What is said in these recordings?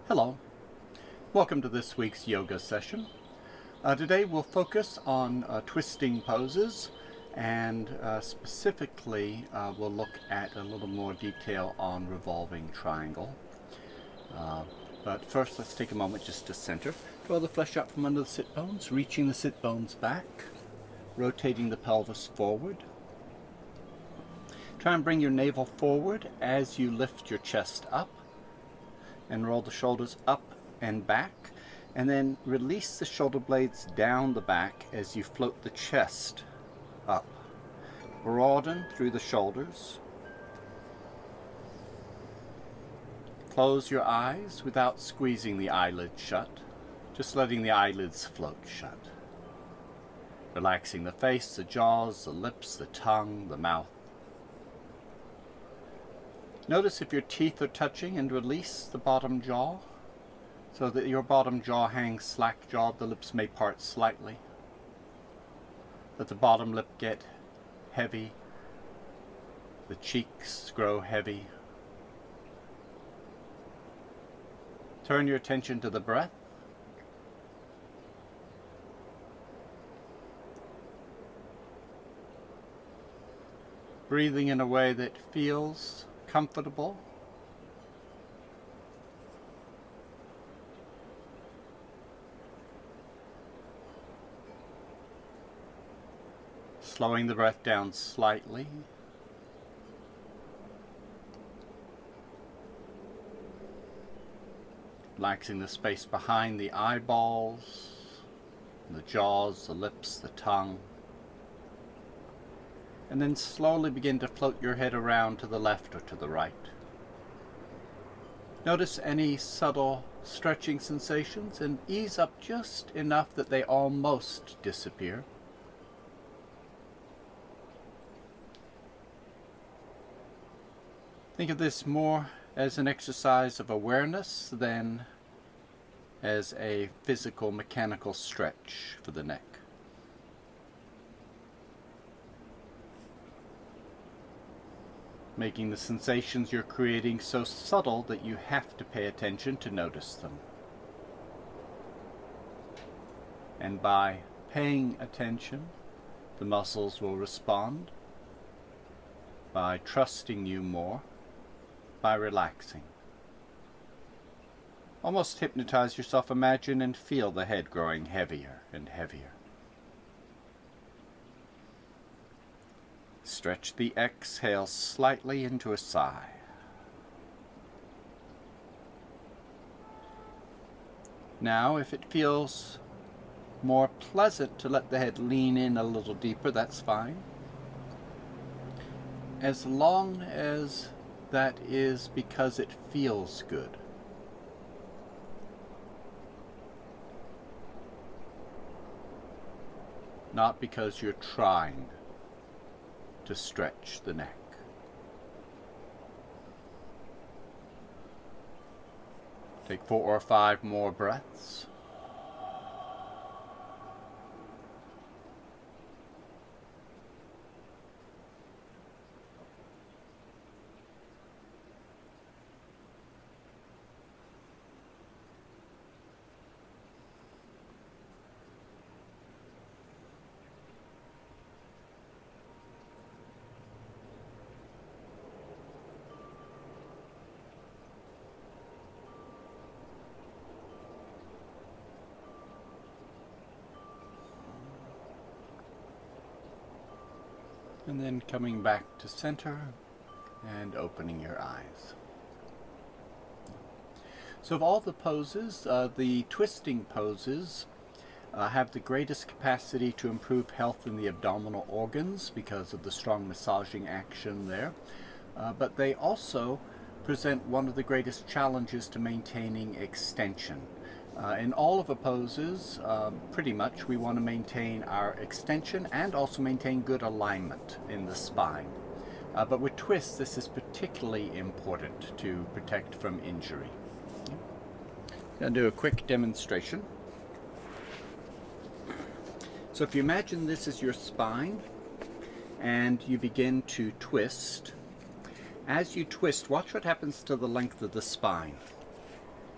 Hello, welcome to this week's yoga session. Today we'll focus on twisting poses and specifically we'll look at a little more detail on revolving triangle. But first let's take a moment just to center. Draw the flesh out from under the sit bones, reaching the sit bones back, rotating the pelvis forward. Try and bring your navel forward as you lift your chest up. And roll the shoulders up and back, and then release the shoulder blades down the back as you float the chest up. Broaden through the shoulders. Close your eyes without squeezing the eyelids shut, just letting the eyelids float shut. Relaxing the face, the jaws, the lips, the tongue, the mouth. Notice if your teeth are touching and release the bottom jaw so that your bottom jaw hangs slack-jawed, the lips may part slightly. Let the bottom lip get heavy, the cheeks grow heavy. Turn your attention to the breath. Breathing in a way that feels comfortable. Slowing the breath down slightly. Relaxing the space behind the eyeballs, the jaws, the lips, the tongue. And then slowly begin to float your head around to the left or to the right. Notice any subtle stretching sensations and ease up just enough that they almost disappear. Think of this more as an exercise of awareness than as a physical, mechanical stretch for the neck. Making the sensations you're creating so subtle that you have to pay attention to notice them. And by paying attention, the muscles will respond. By trusting you more, by relaxing. Almost hypnotize yourself, imagine and feel the head growing heavier and heavier. Stretch the exhale slightly into a sigh. Now, if it feels more pleasant to let the head lean in a little deeper, that's fine. As long as that is because it feels good. Not because you're trying to stretch the neck. Take 4 or 5 more breaths. And then coming back to center and opening your eyes. So of all the poses, the twisting poses have the greatest capacity to improve health in the abdominal organs because of the strong massaging action there. But they also present one of the greatest challenges to maintaining extension. In all of the poses, pretty much, we want to maintain our extension and also maintain good alignment in the spine. But with twists, this is particularly important to protect from injury. I'm going to do a quick demonstration. So if you imagine this is your spine, and you begin to twist, as you twist, watch what happens to the length of the spine.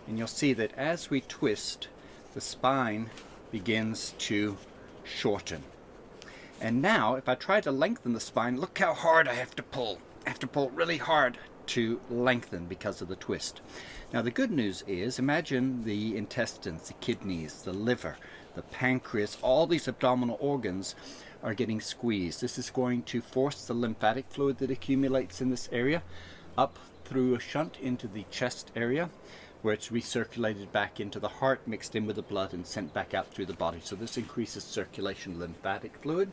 And you'll see that as we twist, the spine begins to shorten. And now, if I try to lengthen the spine, look how hard I have to pull. I have to pull really hard to lengthen because of the twist. Now the good news is, imagine the intestines, the kidneys, the liver, the pancreas, all these abdominal organs are getting squeezed. This is going to force the lymphatic fluid that accumulates in this area up through a shunt into the chest area, where it's recirculated back into the heart, mixed in with the blood, and sent back out through the body. So this increases circulation of lymphatic fluid.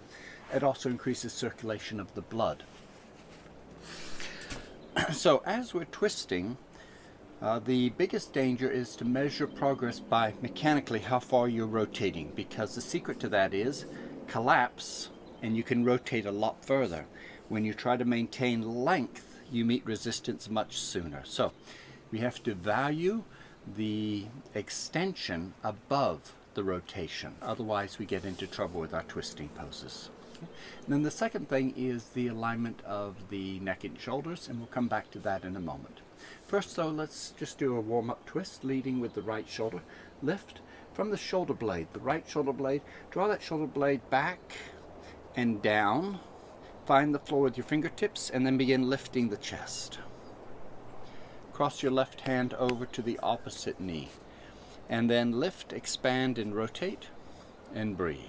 It also increases circulation of the blood. So as we're twisting, the biggest danger is to measure progress by mechanically how far you're rotating, because the secret to that is collapse and you can rotate a lot further. When you try to maintain length, you meet resistance much sooner. So we have to value the extension above the rotation. Otherwise we get into trouble with our twisting poses. And then the second thing is the alignment of the neck and shoulders, and we'll come back to that in a moment. First though, let's just do a warm-up twist, leading with the right shoulder. Lift from the shoulder blade, the right shoulder blade. Draw that shoulder blade back and down. Find the floor with your fingertips, and then begin lifting the chest. Cross your left hand over to the opposite knee. And then lift, expand, and rotate, and breathe.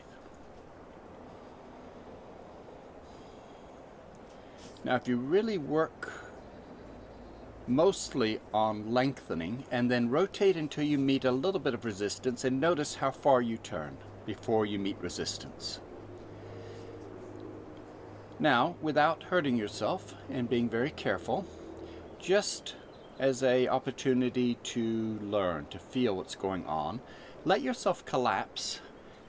Now if you really work mostly on lengthening and then rotate until you meet a little bit of resistance, and notice how far you turn before you meet resistance. Now, without hurting yourself and being very careful, just as an opportunity to learn, to feel what's going on, let yourself collapse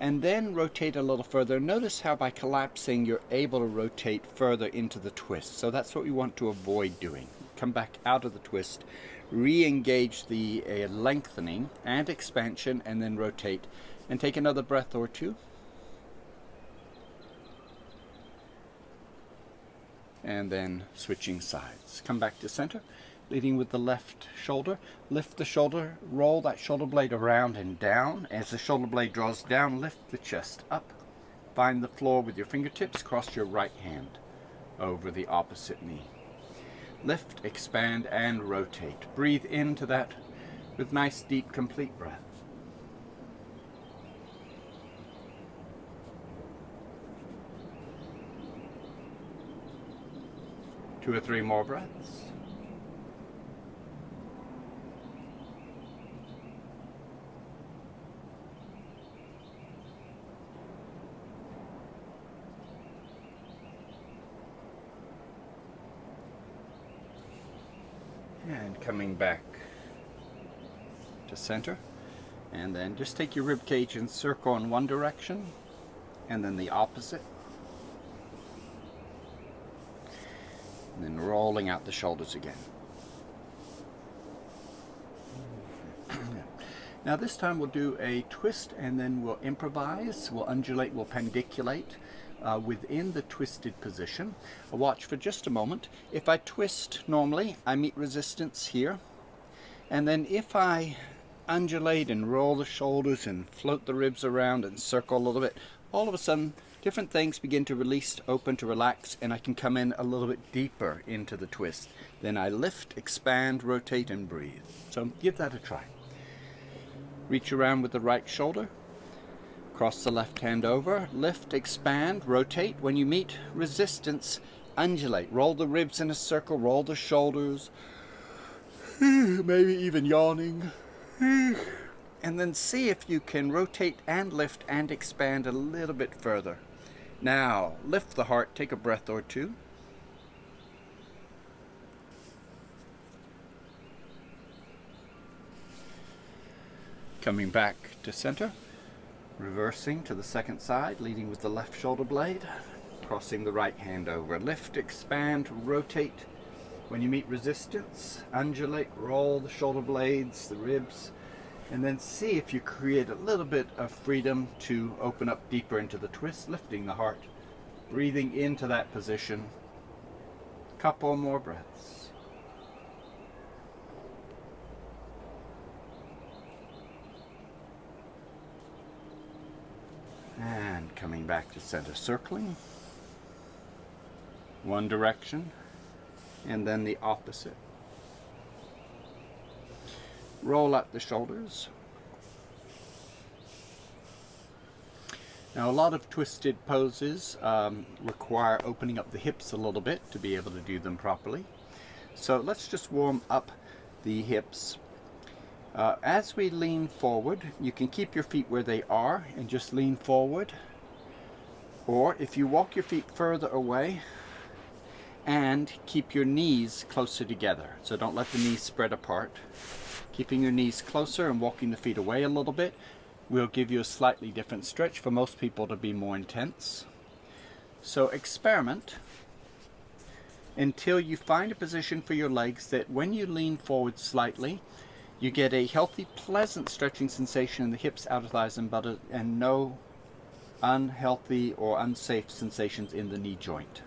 and then rotate a little further. Notice how by collapsing you're able to rotate further into the twist. So that's what we want to avoid doing. Come back out of the twist, re-engage the lengthening and expansion, and then rotate. And take another breath or two. And then switching sides. Come back to center, leading with the left shoulder. Lift the shoulder, roll that shoulder blade around and down. As the shoulder blade draws down, lift the chest up. Find the floor with your fingertips, cross your right hand over the opposite knee. Lift, expand, and rotate. Breathe into that with nice, deep, complete breath. Two or three more breaths. And coming back to center, and then just take your rib cage and circle in one direction and then the opposite, and then rolling out the shoulders again. Now this time we'll do a twist, and then we'll improvise, we'll undulate, we'll pendiculate within the twisted position. I'll watch for just a moment. If I twist normally, I meet resistance here. And then if I undulate and roll the shoulders and float the ribs around and circle a little bit, all of a sudden different things begin to release, to open, to relax, and I can come in a little bit deeper into the twist. Then I lift, expand, rotate, and breathe. So give that a try. Reach around with the right shoulder. Cross the left hand over, lift, expand, rotate. When you meet resistance, undulate. Roll the ribs in a circle, roll the shoulders, maybe even yawning. And then see if you can rotate and lift and expand a little bit further. Now, lift the heart, take a breath or two. Coming back to center. Reversing to the second side, leading with the left shoulder blade, crossing the right hand over. Lift, expand, rotate. When you meet resistance, undulate, roll the shoulder blades, the ribs, and then see if you create a little bit of freedom to open up deeper into the twist, lifting the heart, breathing into that position. Couple more breaths. And coming back to center, circling. One direction, and then the opposite. Roll up the shoulders. Now, a lot of twisted poses require opening up the hips a little bit to be able to do them properly. So let's just warm up the hips. As we lean forward, you can keep your feet where they are and just lean forward. Or if you walk your feet further away and keep your knees closer together. So don't let the knees spread apart. Keeping your knees closer and walking the feet away a little bit will give you a slightly different stretch. For most people to be more intense. So experiment until you find a position for your legs that when you lean forward slightly, you get a healthy, pleasant stretching sensation in the hips, outer thighs, and buttocks, and no unhealthy or unsafe sensations in the knee joint.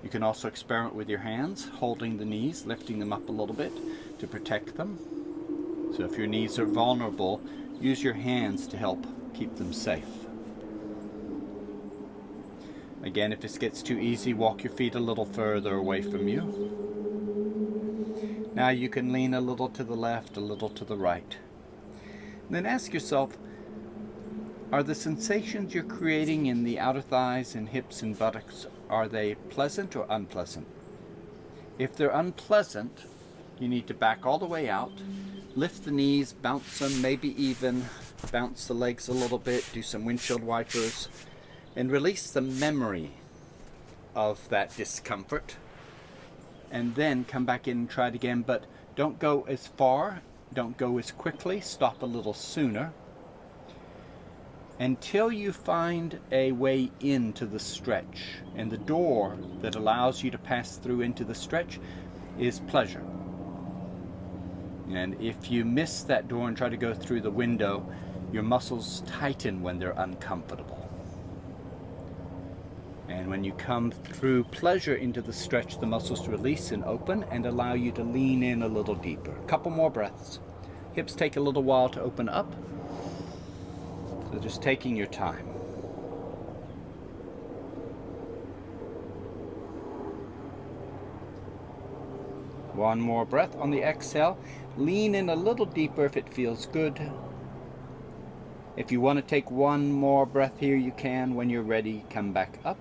You can also experiment with your hands, holding the knees, lifting them up a little bit to protect them. So if your knees are vulnerable, use your hands to help keep them safe. Again, if this gets too easy, walk your feet a little further away from you. Now you can lean a little to the left, a little to the right. And then ask yourself, are the sensations you're creating in the outer thighs and hips and buttocks, are they pleasant or unpleasant? If they're unpleasant, you need to back all the way out, lift the knees, bounce them, maybe even bounce the legs a little bit, do some windshield wipers, and release the memory of that discomfort. And then come back in and try it again, but don't go as far, don't go as quickly, stop a little sooner, until you find a way into the stretch. And the door that allows you to pass through into the stretch is pleasure. And if you miss that door and try to go through the window, your muscles tighten when they're uncomfortable. And when you come through pleasure into the stretch, the muscles release and open and allow you to lean in a little deeper. A couple more breaths. Hips take a little while to open up. So just taking your time. One more breath on the exhale. Lean in a little deeper if it feels good. If you want to take one more breath here, you can. When you're ready, come back up.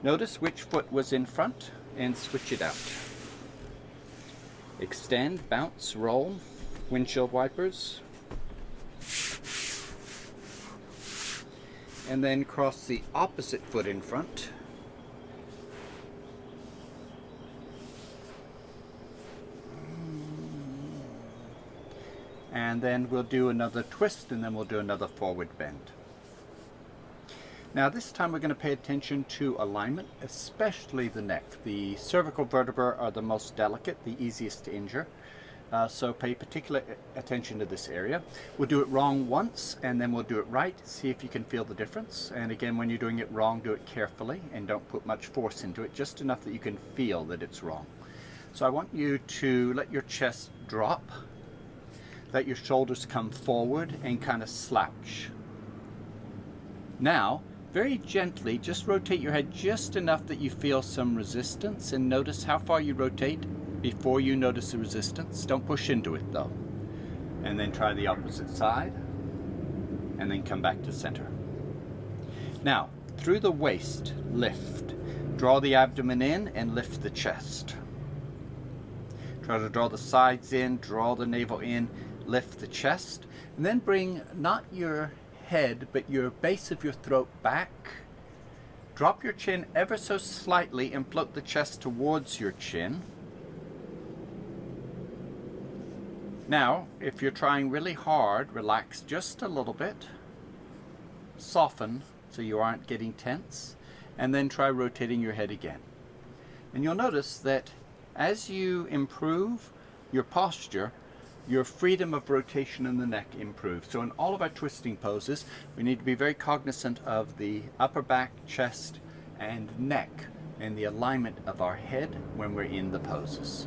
Notice which foot was in front and switch it out. Extend, bounce, roll, windshield wipers. And then cross the opposite foot in front. And then we'll do another twist, and then we'll do another forward bend. Now this time we're going to pay attention to alignment, especially the neck. The cervical vertebrae are the most delicate, the easiest to injure. So pay particular attention to this area. We'll do it wrong once, and then we'll do it right. See if you can feel the difference. And again, when you're doing it wrong, do it carefully and don't put much force into it, just enough that you can feel that it's wrong. So I want you to let your chest drop, let your shoulders come forward and kind of slouch. Now, very gently, just rotate your head just enough that you feel some resistance, and notice how far you rotate before you notice the resistance. Don't push into it though. And then try the opposite side, and then come back to center. Now, through the waist, lift. Draw the abdomen in and lift the chest. Try to draw the sides in, draw the navel in, lift the chest, and then bring not your head but your base of your throat back. Drop your chin ever so slightly and float the chest towards your chin. Now, if you're trying really hard, relax just a little bit. Soften so you aren't getting tense, and then try rotating your head again. And you'll notice that as you improve your posture, your freedom of rotation in the neck improves. So in all of our twisting poses, we need to be very cognizant of the upper back, chest, and neck, and the alignment of our head when we're in the poses.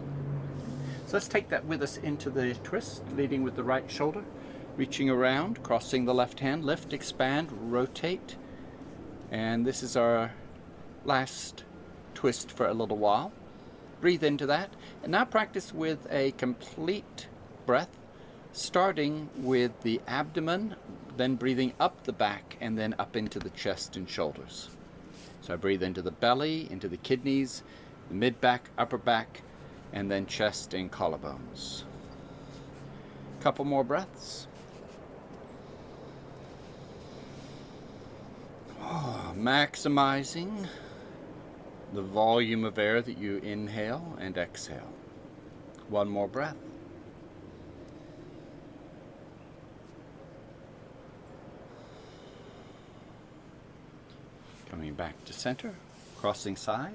So let's take that with us into the twist, leading with the right shoulder. Reaching around, crossing the left hand, lift, expand, rotate. And this is our last twist for a little while. Breathe into that. And now practice with a complete breath, starting with the abdomen, then breathing up the back, and then up into the chest and shoulders. So I breathe into the belly, into the kidneys, the mid-back, upper back, and then chest and collarbones. Couple more breaths. Maximizing the volume of air that you inhale and exhale. One more breath. Coming back to center, crossing sides.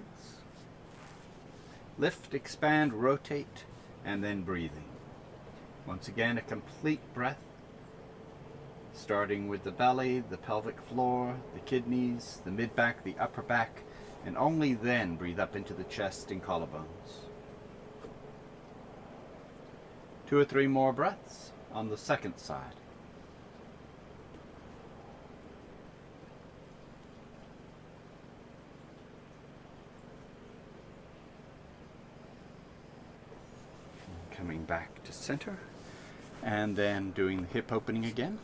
Lift, expand, rotate, and then breathing. Once again, a complete breath, starting with the belly, the pelvic floor, the kidneys, the mid-back, the upper back, and only then breathe up into the chest and collarbones. 2 or 3 more breaths on the second side. Coming back to center, and then doing the hip opening again.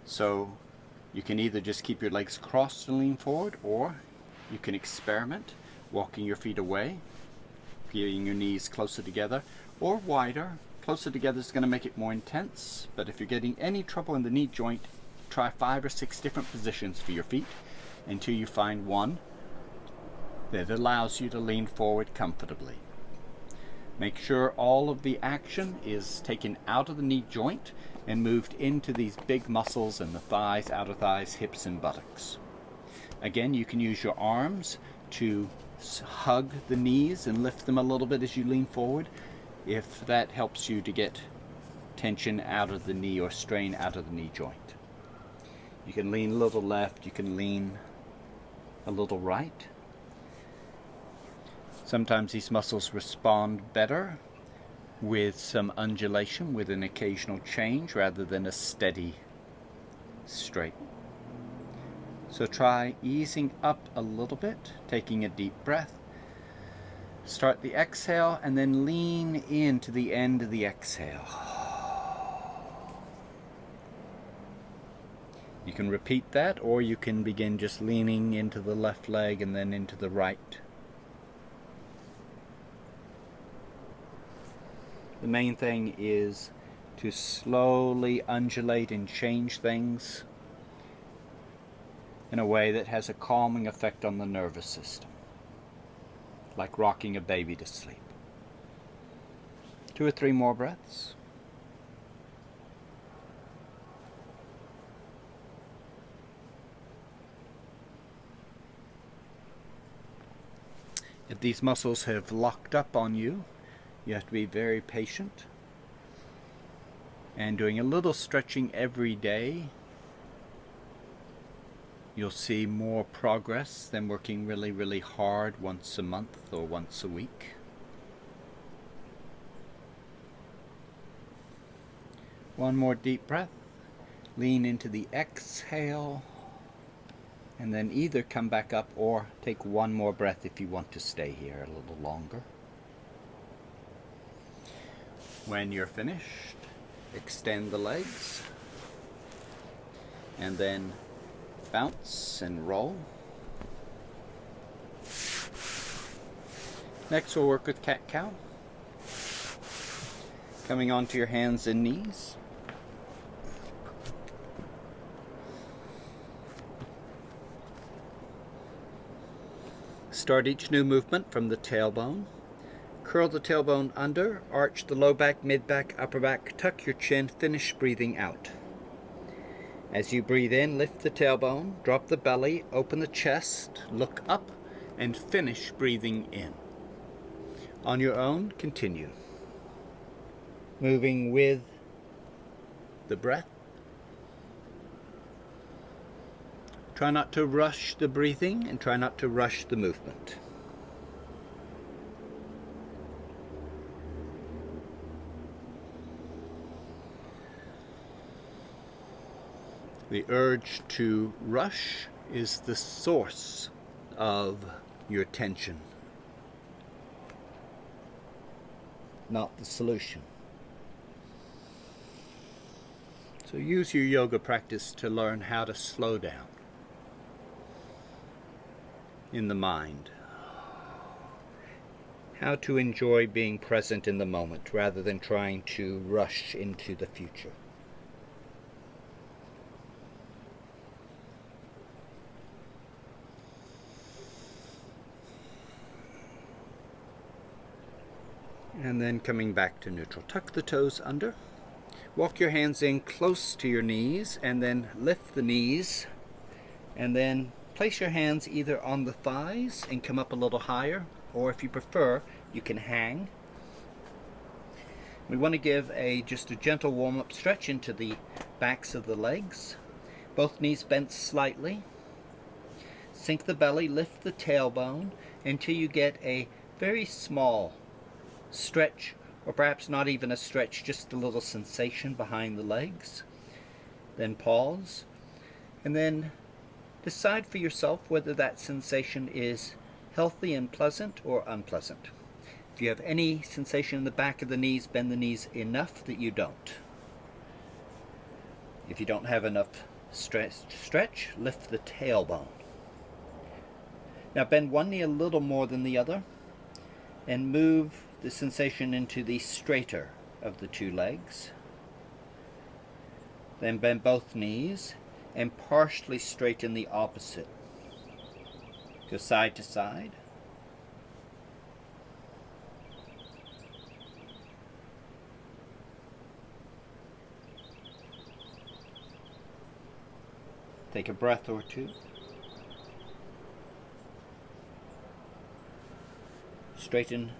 So you can either just keep your legs crossed and lean forward, or you can experiment walking your feet away, getting your knees closer together or wider. Closer together is going to make it more intense, but if you're getting any trouble in the knee joint, try 5 or 6 different positions for your feet until you find one that allows you to lean forward comfortably. Make sure all of the action is taken out of the knee joint and moved into these big muscles in the thighs, outer thighs, hips, and buttocks. Again, you can use your arms to hug the knees and lift them a little bit as you lean forward, if that helps you to get tension out of the knee or strain out of the knee joint. You can lean a little left, you can lean a little right. Sometimes these muscles respond better with some undulation, with an occasional change rather than a steady straight. So try easing up a little bit, taking a deep breath. Start the exhale and then lean into the end of the exhale. You can repeat that, or you can begin just leaning into the left leg and then into the right. The main thing is to slowly undulate and change things in a way that has a calming effect on the nervous system, like rocking a baby to sleep. 2 or 3 more breaths. If these muscles have locked up on you, you have to be very patient, and doing a little stretching every day, you'll see more progress than working really, really hard once a month or once a week. One more deep breath. Lean into the exhale, and then either come back up or take one more breath if you want to stay here a little longer. When you're finished, extend the legs, and then bounce and roll. Next we'll work with cat-cow. Coming onto your hands and knees. Start each new movement from the tailbone. Curl the tailbone under, arch the low back, mid back, upper back, tuck your chin, finish breathing out. As you breathe in, lift the tailbone, drop the belly, open the chest, look up, and finish breathing in. On your own, continue. Moving with the breath. Try not to rush the breathing and try not to rush the movement. The urge to rush is the source of your tension, not the solution. So use your yoga practice to learn how to slow down in the mind. How to enjoy being present in the moment rather than trying to rush into the future. And then coming back to neutral. Tuck the toes under. Walk your hands in close to your knees and then lift the knees. And then place your hands either on the thighs and come up a little higher, or if you prefer, you can hang. We want to give just a gentle warm-up stretch into the backs of the legs. Both knees bent slightly. Sink the belly, lift the tailbone until you get a very small stretch, or perhaps not even a stretch, just a little sensation behind the legs. Then pause, and then decide for yourself whether that sensation is healthy and pleasant or unpleasant. If you have any sensation in the back of the knees, bend the knees enough that you don't. If you don't have enough stretch, lift the tailbone. Now bend one knee a little more than the other and move the sensation into the straighter of the two legs. Then bend both knees and partially straighten the opposite. Go side to side. Take a breath or two. Straighten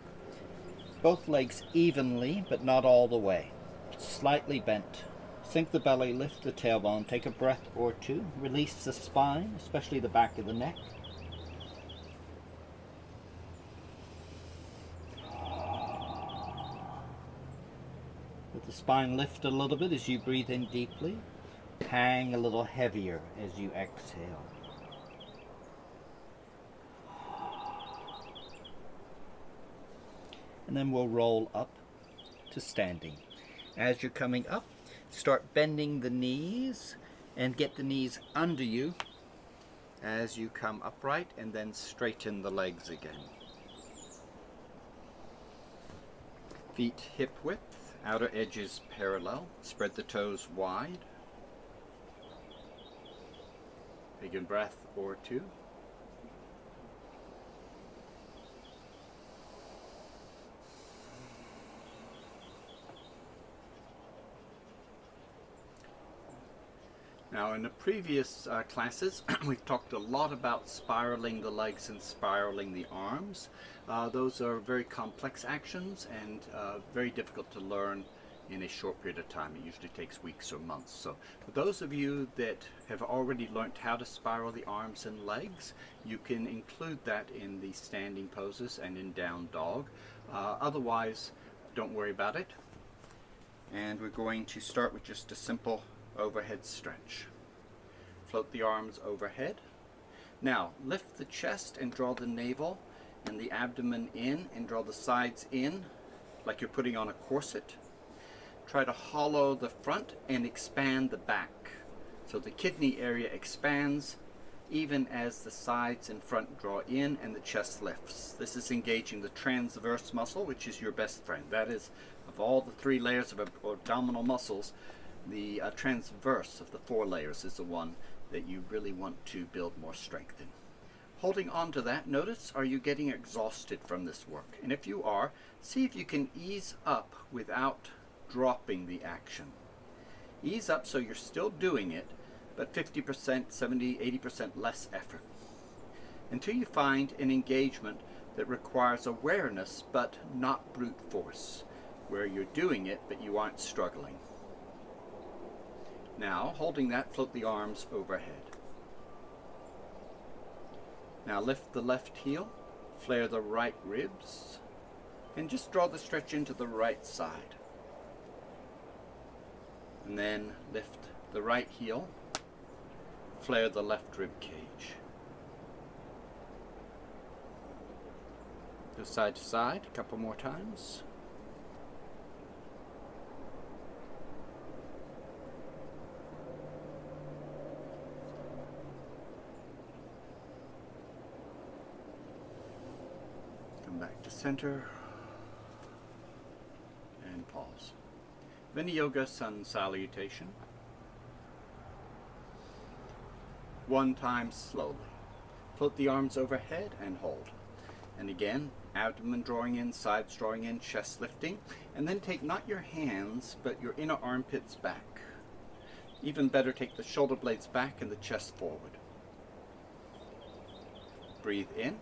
both legs evenly, but not all the way. Slightly bent. Sink the belly, lift the tailbone, take a breath or two. Release the spine, especially the back of the neck. Let the spine lift a little bit as you breathe in deeply. Hang a little heavier as you exhale. And then we'll roll up to standing. As you're coming up, start bending the knees and get the knees under you as you come upright, and then straighten the legs again. Feet hip width, outer edges parallel. Spread the toes wide. Take a breath or two. Now in the previous classes we've talked a lot about spiraling the legs and spiraling the arms. Those are very complex actions and very difficult to learn in a short period of time. It usually takes weeks or months. So for those of you that have already learned how to spiral the arms and legs, you can include that in the standing poses and in down dog. Otherwise, don't worry about it. And we're going to start with just a simple overhead stretch. Float the arms overhead. Now lift the chest and draw the navel and the abdomen in, and draw the sides in like you're putting on a corset. Try to hollow the front and expand the back, so the kidney area expands even as the sides and front draw in and the chest lifts. This is engaging the transverse muscle, which is your best friend. That is, of all the 3 layers of abdominal muscles, the transverse of the 4 layers is the one that you really want to build more strength in. Holding on to that, notice, are you getting exhausted from this work? And if you are, see if you can ease up without dropping the action. Ease up so you're still doing it, but 50%, 70, 80% less effort, until you find an engagement that requires awareness but not brute force, where you're doing it but you aren't struggling. Now, holding that, float the arms overhead. Now lift the left heel, flare the right ribs, and just draw the stretch into the right side. And then lift the right heel, flare the left rib cage. Go side to side a couple more times. Come back to center and pause. Vinyasa Sun Salutation. One time slowly. Float the arms overhead and hold. And again, abdomen drawing in, sides drawing in, chest lifting. And then take not your hands, but your inner armpits back. Even better, take the shoulder blades back and the chest forward. Breathe in.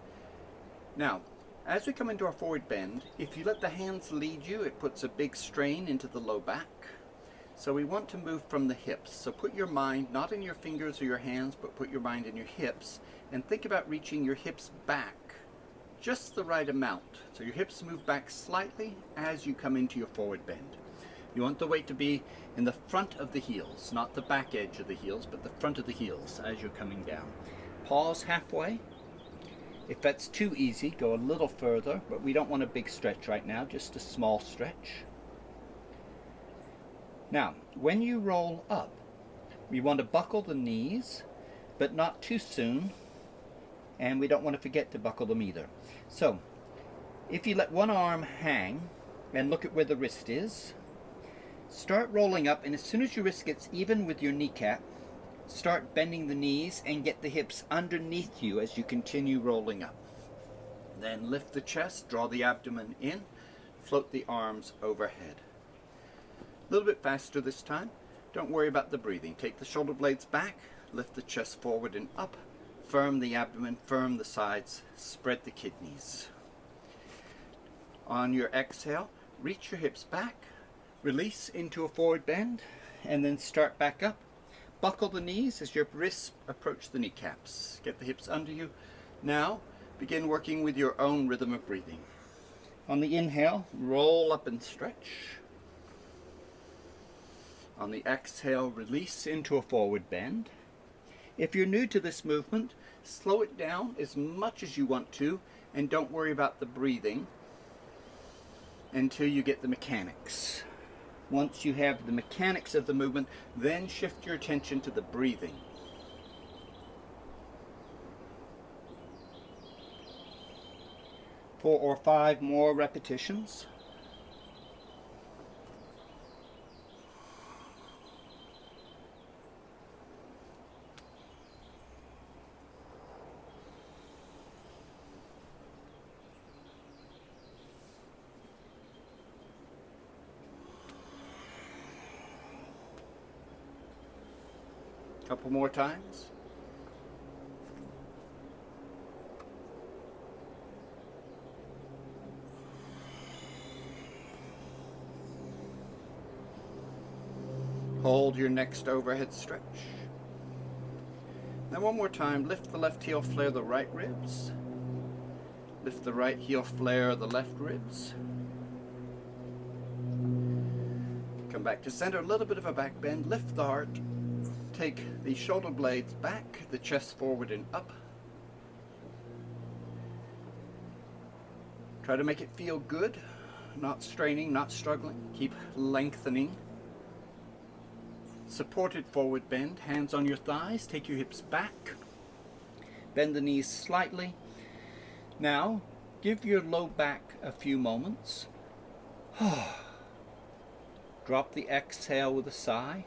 Now, as we come into our forward bend, if you let the hands lead you, it puts a big strain into the low back. So we want to move from the hips. So put your mind not in your fingers or your hands, but put your mind in your hips. And think about reaching your hips back just the right amount. So your hips move back slightly as you come into your forward bend. You want the weight to be in the front of the heels, not the back edge of the heels, but the front of the heels as you're coming down. Pause halfway. If that's too easy, go a little further, but we don't want a big stretch right now, just a small stretch. Now, when you roll up, we want to buckle the knees, but not too soon, and we don't want to forget to buckle them either. So, if you let one arm hang and look at where the wrist is, start rolling up, and as soon as your wrist gets even with your kneecap, start bending the knees and get the hips underneath you as you continue rolling up. Then lift the chest, draw the abdomen in, float the arms overhead. A little bit faster this time. Don't worry about the breathing. Take the shoulder blades back, lift the chest forward and up, firm the abdomen, firm the sides, spread the kidneys. On your exhale, reach your hips back, release into a forward bend, and then start back up. Buckle the knees as your wrists approach the kneecaps. Get the hips under you. Now, begin working with your own rhythm of breathing. On the inhale, roll up and stretch. On the exhale, release into a forward bend. If you're new to this movement, slow it down as much as you want to, and don't worry about the breathing until you get the mechanics. Once you have the mechanics of the movement, then shift your attention to the breathing. Four or five more repetitions. Couple more times. Hold your next overhead stretch. Now one more time, lift the left heel, flare the right ribs. Lift the right heel, flare the left ribs. Come back to center, a little bit of a back bend, lift the heart. Take the shoulder blades back, the chest forward and up. Try to make it feel good, not straining, not struggling. Keep lengthening. Supported forward bend, hands on your thighs, take your hips back. Bend the knees slightly. Now, give your low back a few moments. Drop the exhale with a sigh.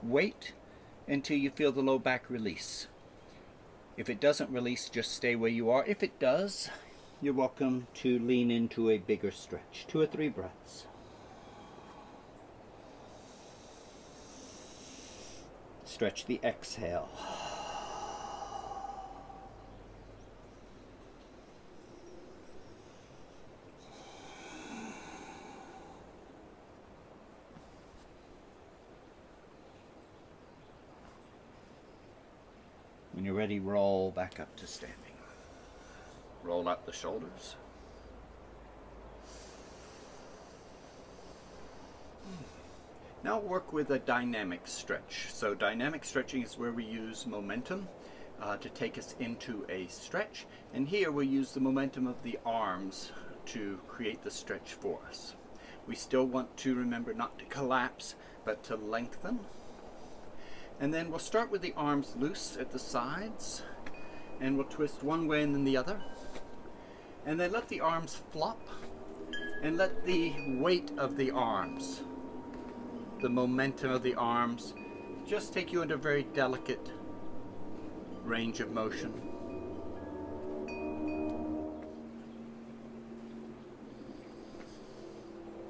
Wait until you feel the low back release. If it doesn't release, just stay where you are. If it does, you're welcome to lean into a bigger stretch. 2 or 3 breaths. Stretch the exhale. When you're ready, roll back up to standing. Roll out the shoulders. Now work with a dynamic stretch. So dynamic stretching is where we use momentum to take us into a stretch, and here we use the momentum of the arms to create the stretch for us. We still want to remember not to collapse, but to lengthen. And then we'll start with the arms loose at the sides, and we'll twist one way and then the other. And then let the arms flop, and let the weight of the arms, the momentum of the arms, just take you into a very delicate range of motion.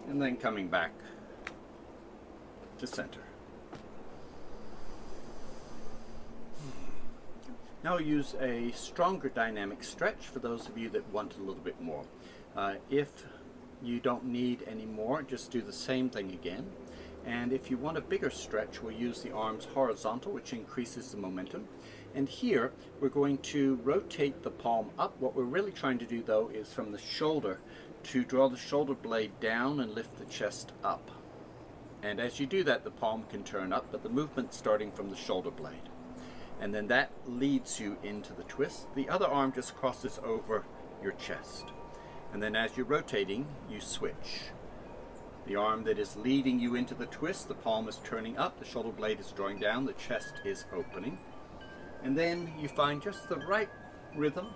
And then coming back to center. Now use a stronger dynamic stretch for those of you that want a little bit more. If you don't need any more, just do the same thing again. And if you want a bigger stretch, we'll use the arms horizontal, which increases the momentum. And here, we're going to rotate the palm up. What we're really trying to do, though, is from the shoulder to draw the shoulder blade down and lift the chest up. And as you do that, the palm can turn up, but the movement's starting from the shoulder blade. And then that leads you into the twist. The other arm just crosses over your chest. And then as you're rotating, you switch. The arm that is leading you into the twist, the palm is turning up, the shoulder blade is drawing down, the chest is opening. And then you find just the right rhythm.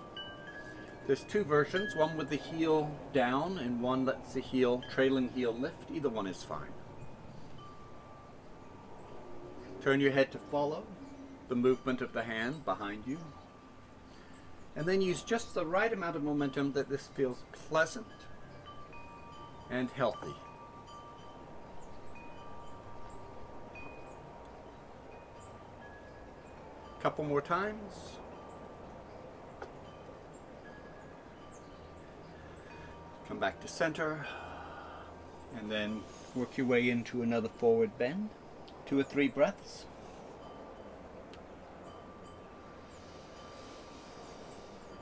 There's two versions, one with the heel down and one lets the heel, trailing heel lift. Either one is fine. Turn your head to follow the movement of the hand behind you. And then use just the right amount of momentum that this feels pleasant and healthy. Couple more times. Come back to center, and then work your way into another forward bend. 2 or 3 breaths.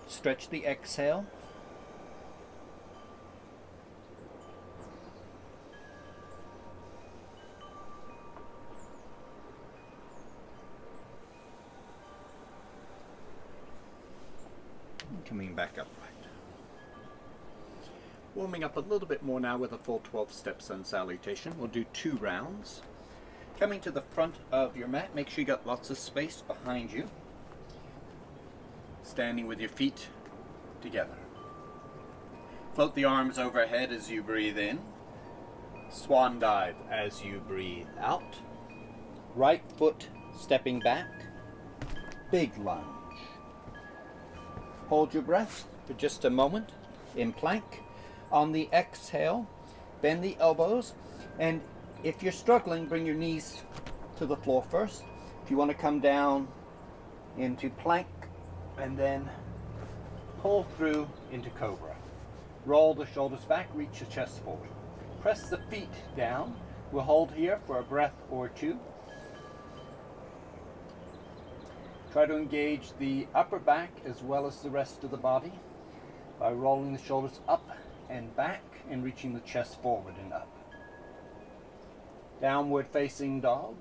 Stretch the exhale. Coming back upright. Warming up a little bit more now with a full 12-step sun salutation. We'll do 2 rounds. Coming to the front of your mat, make sure you got lots of space behind you. Standing with your feet together. Float the arms overhead as you breathe in. Swan dive as you breathe out. Right foot stepping back. Big lunge. Hold your breath for just a moment in plank. On the exhale, bend the elbows, and if you're struggling, bring your knees to the floor first. If you want to come down into plank, and then pull through into cobra. Roll the shoulders back, reach the chest forward. Press the feet down. We'll hold here for a breath or 2. Try to engage the upper back as well as the rest of the body by rolling the shoulders up and back and reaching the chest forward and up. Downward facing dog.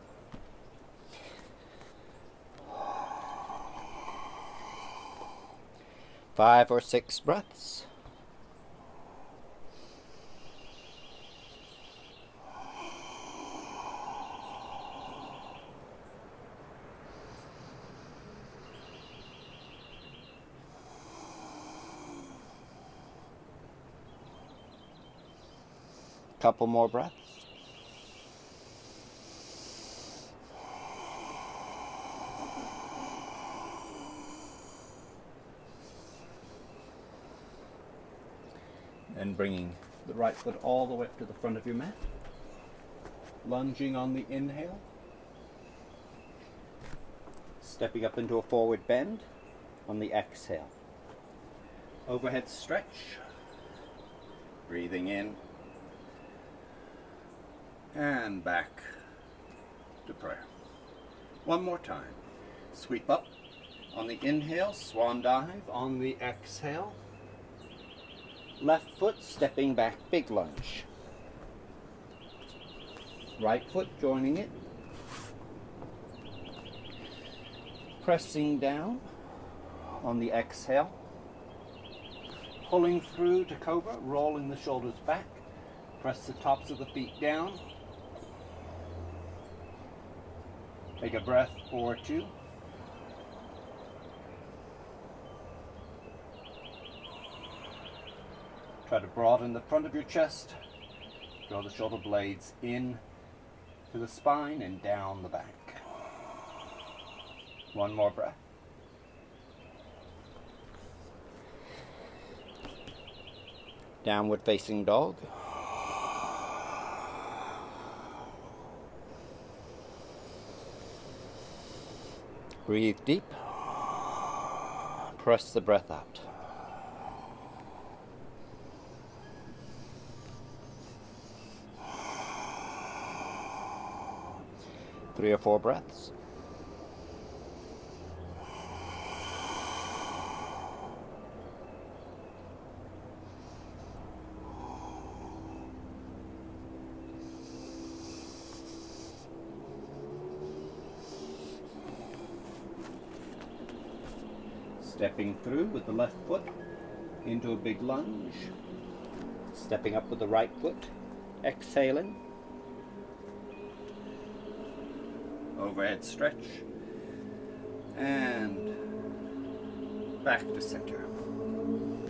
Five or 6 breaths. Couple more breaths. And bringing the right foot all the way up to the front of your mat. Lunging on the inhale. Stepping up into a forward bend on the exhale. Overhead stretch. Breathing in. And back to prayer. One more time. Sweep up on the inhale, swan dive on the exhale. Left foot stepping back, big lunge. Right foot joining it. Pressing down on the exhale. Pulling through to cobra, rolling the shoulders back. Press the tops of the feet down. Take a breath or two. Try to broaden the front of your chest. Draw the shoulder blades in to the spine and down the back. One more breath. Downward facing dog. Breathe deep. Press the breath out. Three or four breaths. Stepping through with the left foot into a big lunge. Stepping up with the right foot. Exhaling. Overhead stretch. And back to center.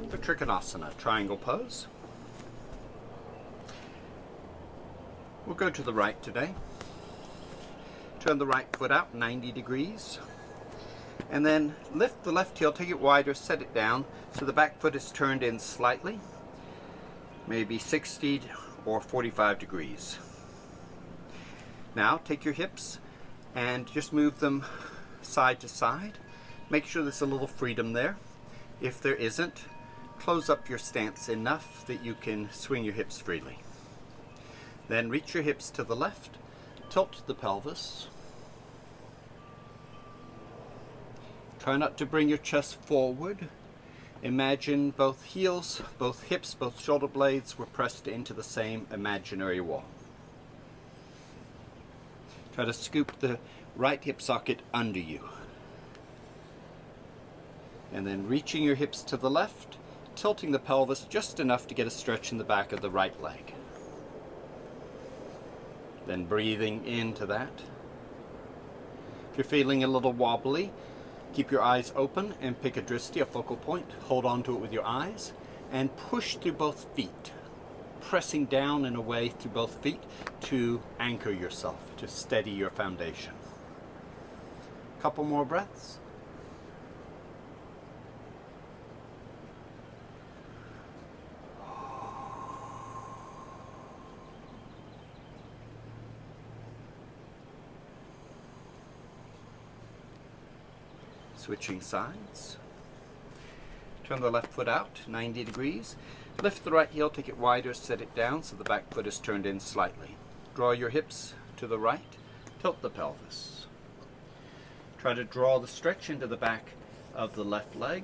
For Trikonasana, triangle pose. We'll go to the right today. Turn the right foot out 90 degrees. And then lift the left heel, take it wider, set it down so the back foot is turned in slightly, maybe 60 or 45 degrees. Now take your hips and just move them side to side. Make sure there's a little freedom there. If there isn't, close up your stance enough that you can swing your hips freely. Then reach your hips to the left, tilt the pelvis. Try not to bring your chest forward. Imagine both heels, both hips, both shoulder blades were pressed into the same imaginary wall. Try to scoop the right hip socket under you. And then reaching your hips to the left, tilting the pelvis just enough to get a stretch in the back of the right leg. Then breathing into that. If you're feeling a little wobbly, keep your eyes open and pick a drishti, a focal point. Hold on to it with your eyes and push through both feet, pressing down and away through both feet to anchor yourself, to steady your foundation. Couple more breaths. Switching sides. Turn the left foot out 90 degrees. Lift the right heel, take it wider, set it down so the back foot is turned in slightly. Draw your hips to the right, tilt the pelvis. Try to draw the stretch into the back of the left leg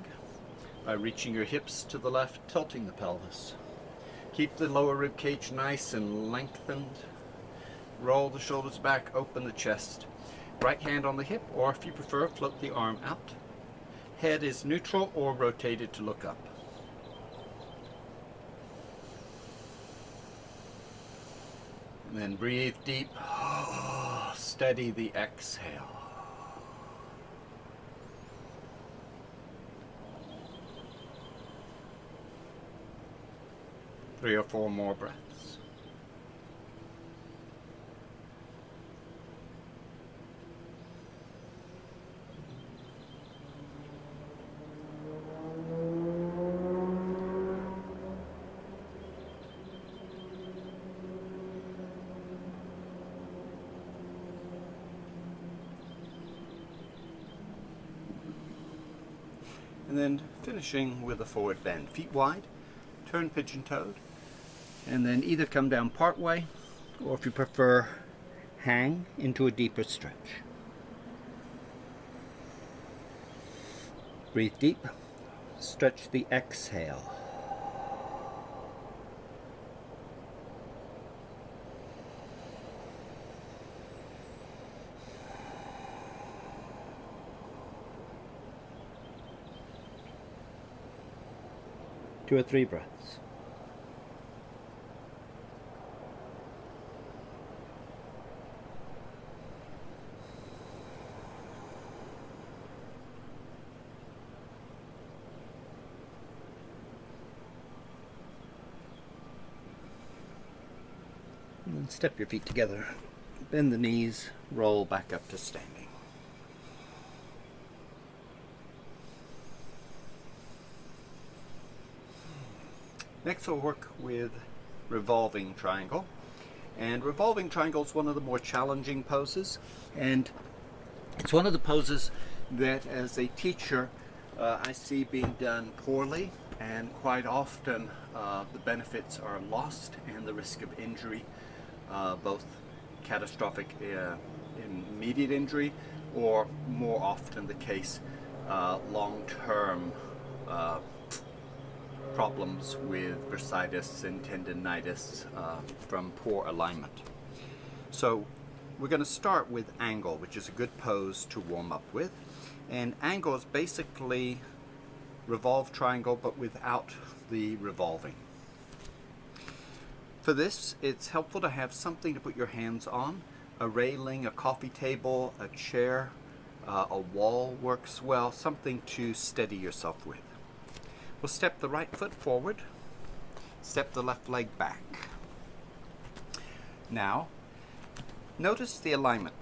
by reaching your hips to the left, tilting the pelvis. Keep the lower rib cage nice and lengthened. Roll the shoulders back, open the chest. Right hand on the hip, or if you prefer, float the arm out. Head is neutral or rotated to look up. And then breathe deep. Steady the exhale. Three or four more breaths. And then finishing with a forward bend. Feet wide, turn pigeon-toed, and then either come down part way, or if you prefer, hang into a deeper stretch. Breathe deep, stretch the exhale. 2 or 3 breaths. And then step your feet together. Bend the knees, roll back up to standing. Next we'll work with revolving triangle. And revolving triangle is one of the more challenging poses. And it's one of the poses that as a teacher I see being done poorly, and quite often the benefits are lost and the risk of injury, both catastrophic immediate injury, or more often the case long-term problems with bursitis and tendinitis from poor alignment. So we're going to start with angle, which is a good pose to warm up with. And angle is basically revolved triangle but without the revolving. For this, it's helpful to have something to put your hands on. A railing, a coffee table, a chair, a wall works well, something to steady yourself with. We'll step the right foot forward, step the left leg back. Now, notice the alignment.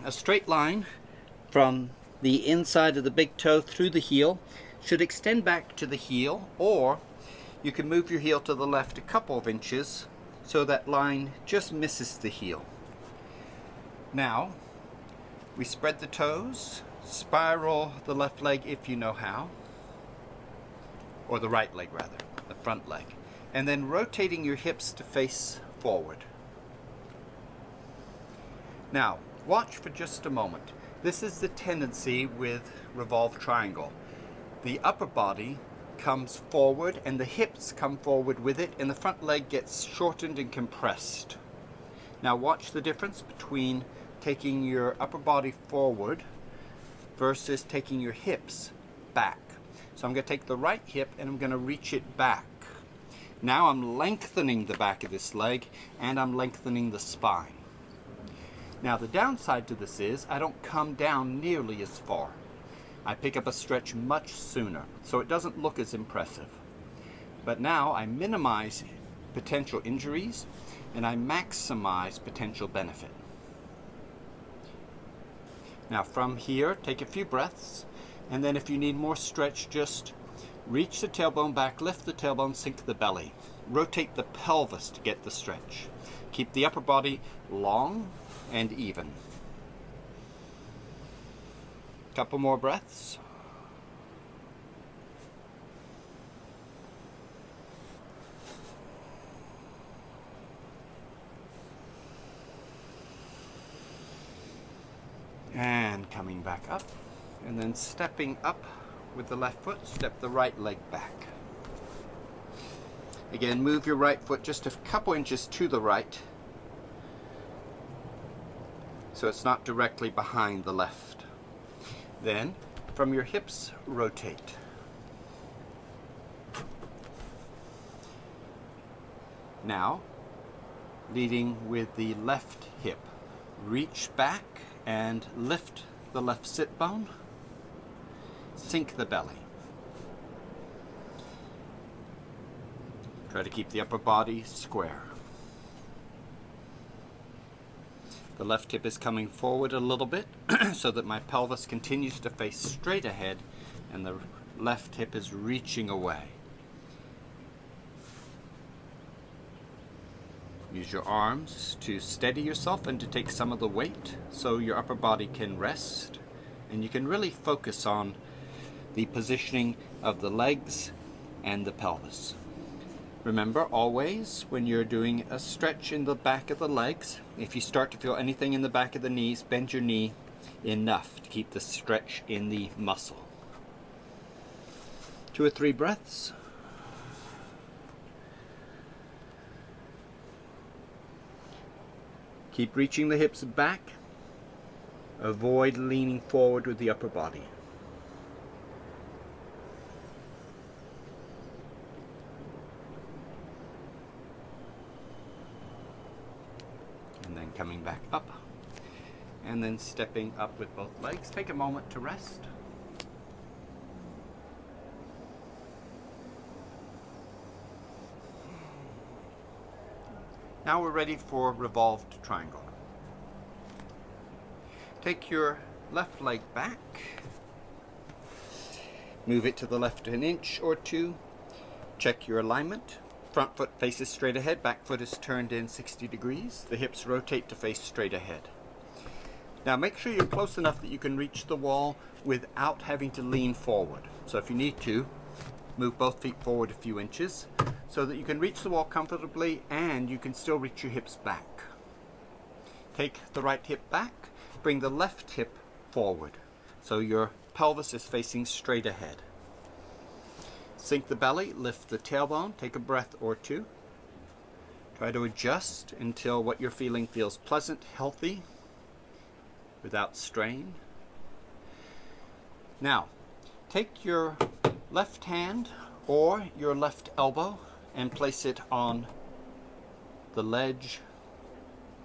A straight line from the inside of the big toe through the heel should extend back to the heel, or you can move your heel to the left a couple of inches so that line just misses the heel. Now, we spread the toes, spiral the left leg if you know how, or the right leg rather, the front leg, and then rotating your hips to face forward. Now, watch for just a moment. This is the tendency with revolved triangle. The upper body comes forward and the hips come forward with it, and the front leg gets shortened and compressed. Now watch the difference between taking your upper body forward versus taking your hips back. So I'm going to take the right hip and I'm going to reach it back. Now I'm lengthening the back of this leg and I'm lengthening the spine. Now the downside to this is I don't come down nearly as far. I pick up a stretch much sooner, so it doesn't look as impressive. But now I minimize potential injuries and I maximize potential benefit. Now from here, take a few breaths, and then if you need more stretch, just reach the tailbone back, lift the tailbone, sink the belly. Rotate the pelvis to get the stretch. Keep the upper body long and even. Couple more breaths. And coming back up, and then stepping up with the left foot, step the right leg back. Again, move your right foot just a couple inches to the right, so it's not directly behind the left. Then, from your hips, rotate. Now, leading with the left hip, reach back and lift the left sit bone, sink the belly. Try to keep the upper body square. The left hip is coming forward a little bit so that my pelvis continues to face straight ahead and the left hip is reaching away. Use your arms to steady yourself and to take some of the weight so your upper body can rest, and you can really focus on the positioning of the legs and the pelvis. Remember, always when you're doing a stretch in the back of the legs, if you start to feel anything in the back of the knees, bend your knee enough to keep the stretch in the muscle. 2 or 3 breaths. Keep reaching the hips back. Avoid leaning forward with the upper body. and coming back up. And then stepping up with both legs. Take a moment to rest. Now we're ready for revolved triangle. Take your left leg back. Move it to the left an inch or two. Check your alignment. Front foot faces straight ahead, back foot is turned in 60 degrees. The hips rotate to face straight ahead. Now make sure you're close enough that you can reach the wall without having to lean forward. So if you need to, move both feet forward a few inches so that you can reach the wall comfortably and you can still reach your hips back. Take the right hip back, bring the left hip forward so your pelvis is facing straight ahead. Sink the belly, lift the tailbone, take a breath or two. Try to adjust until what you're feeling feels pleasant, healthy, without strain. Now, take your left hand or your left elbow and place it on the ledge,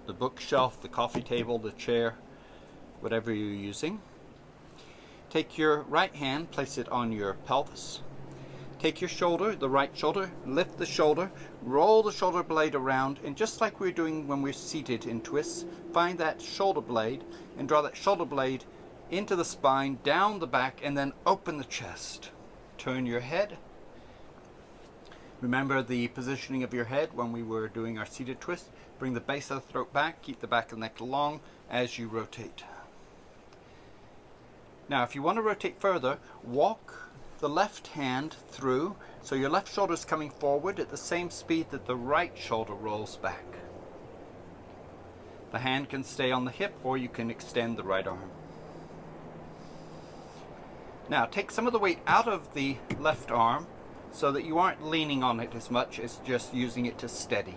the bookshelf, the coffee table, the chair, whatever you're using. Take your right hand, place it on your pelvis. Take your shoulder, the right shoulder, lift the shoulder, roll the shoulder blade around, and just like we're doing when we're seated in twists, find that shoulder blade and draw that shoulder blade into the spine, down the back, and then open the chest. Turn your head. Remember the positioning of your head when we were doing our seated twist. Bring the base of the throat back, keep the back of the neck long as you rotate. Now if you want to rotate further, walk the left hand through so your left shoulder is coming forward at the same speed that the right shoulder rolls back. The hand can stay on the hip or you can extend the right arm. Now take some of the weight out of the left arm so that you aren't leaning on it as much as just using it to steady.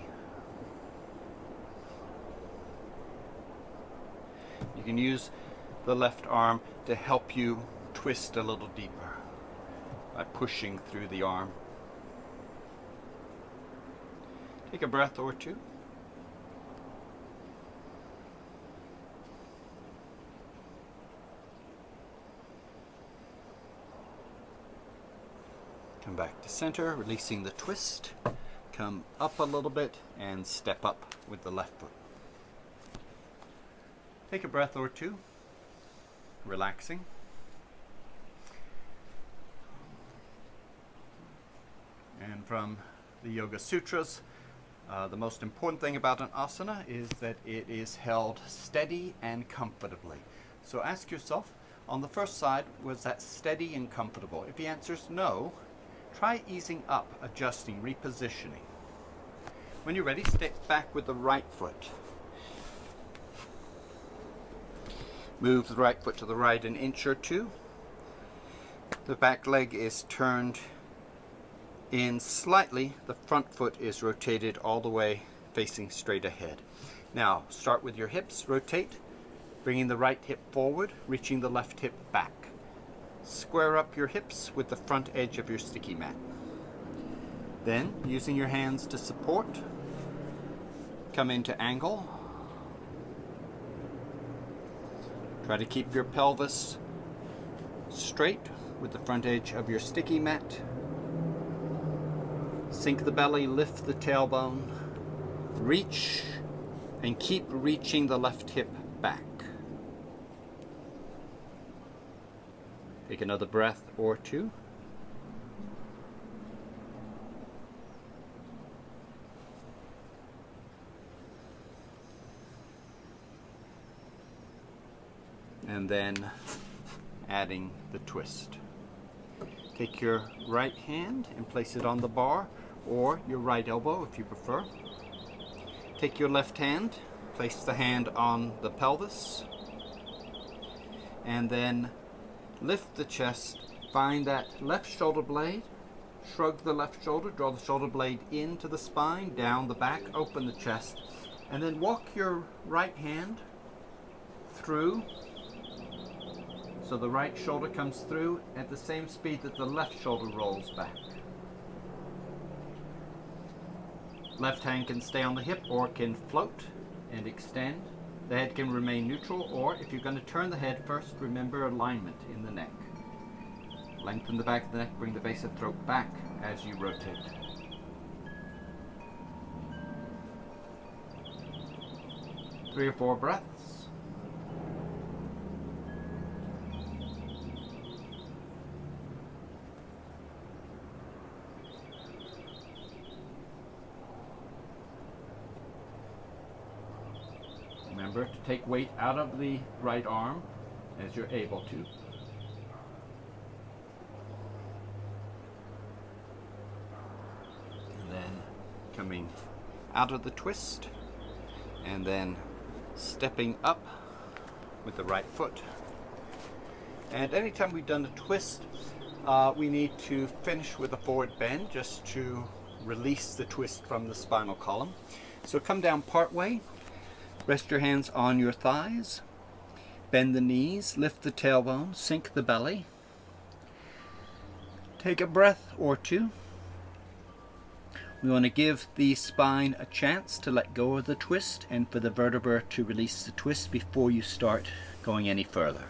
You can use the left arm to help you twist a little deeper by pushing through the arm. Take a breath or two. Come back to center, releasing the twist. Come up a little bit and step up with the left foot. Take a breath or two, relaxing. And from the Yoga Sutras, the most important thing about an asana is that it is held steady and comfortably. So ask yourself, on the first side, was that steady and comfortable? If the answer is no, try easing up, adjusting, repositioning. When you're ready, step back with the right foot. Move the right foot to the right an inch or two. The back leg is turned in slightly. The front foot is rotated all the way facing straight ahead. Now start with your hips, rotate, bringing the right hip forward, reaching the left hip back. Square up your hips with the front edge of your sticky mat. Then, using your hands to support, come into angle. Try to keep your pelvis straight with the front edge of your sticky mat. Sink the belly, lift the tailbone, reach, and keep reaching the left hip back. Take another breath or two. And then adding the twist. Take your right hand and place it on the bar, or your right elbow if you prefer. Take your left hand, place the hand on the pelvis, and then lift the chest, find that left shoulder blade, shrug the left shoulder, draw the shoulder blade into the spine, down the back, open the chest, and then walk your right hand through so the right shoulder comes through at the same speed that the left shoulder rolls back. Left hand can stay on the hip or can float and extend. The head can remain neutral, or if you're going to turn the head first, remember alignment in the neck. Lengthen the back of the neck, bring the base of the throat back as you rotate. Three or four breaths. Remember to take weight out of the right arm as you're able to. And then coming out of the twist and then stepping up with the right foot. And anytime we've done a twist, we need to finish with a forward bend just to release the twist from the spinal column. So come down part way. Rest your hands on your thighs, bend the knees, lift the tailbone, sink the belly. Take a breath or two. We want to give the spine a chance to let go of the twist and for the vertebra to release the twist before you start going any further.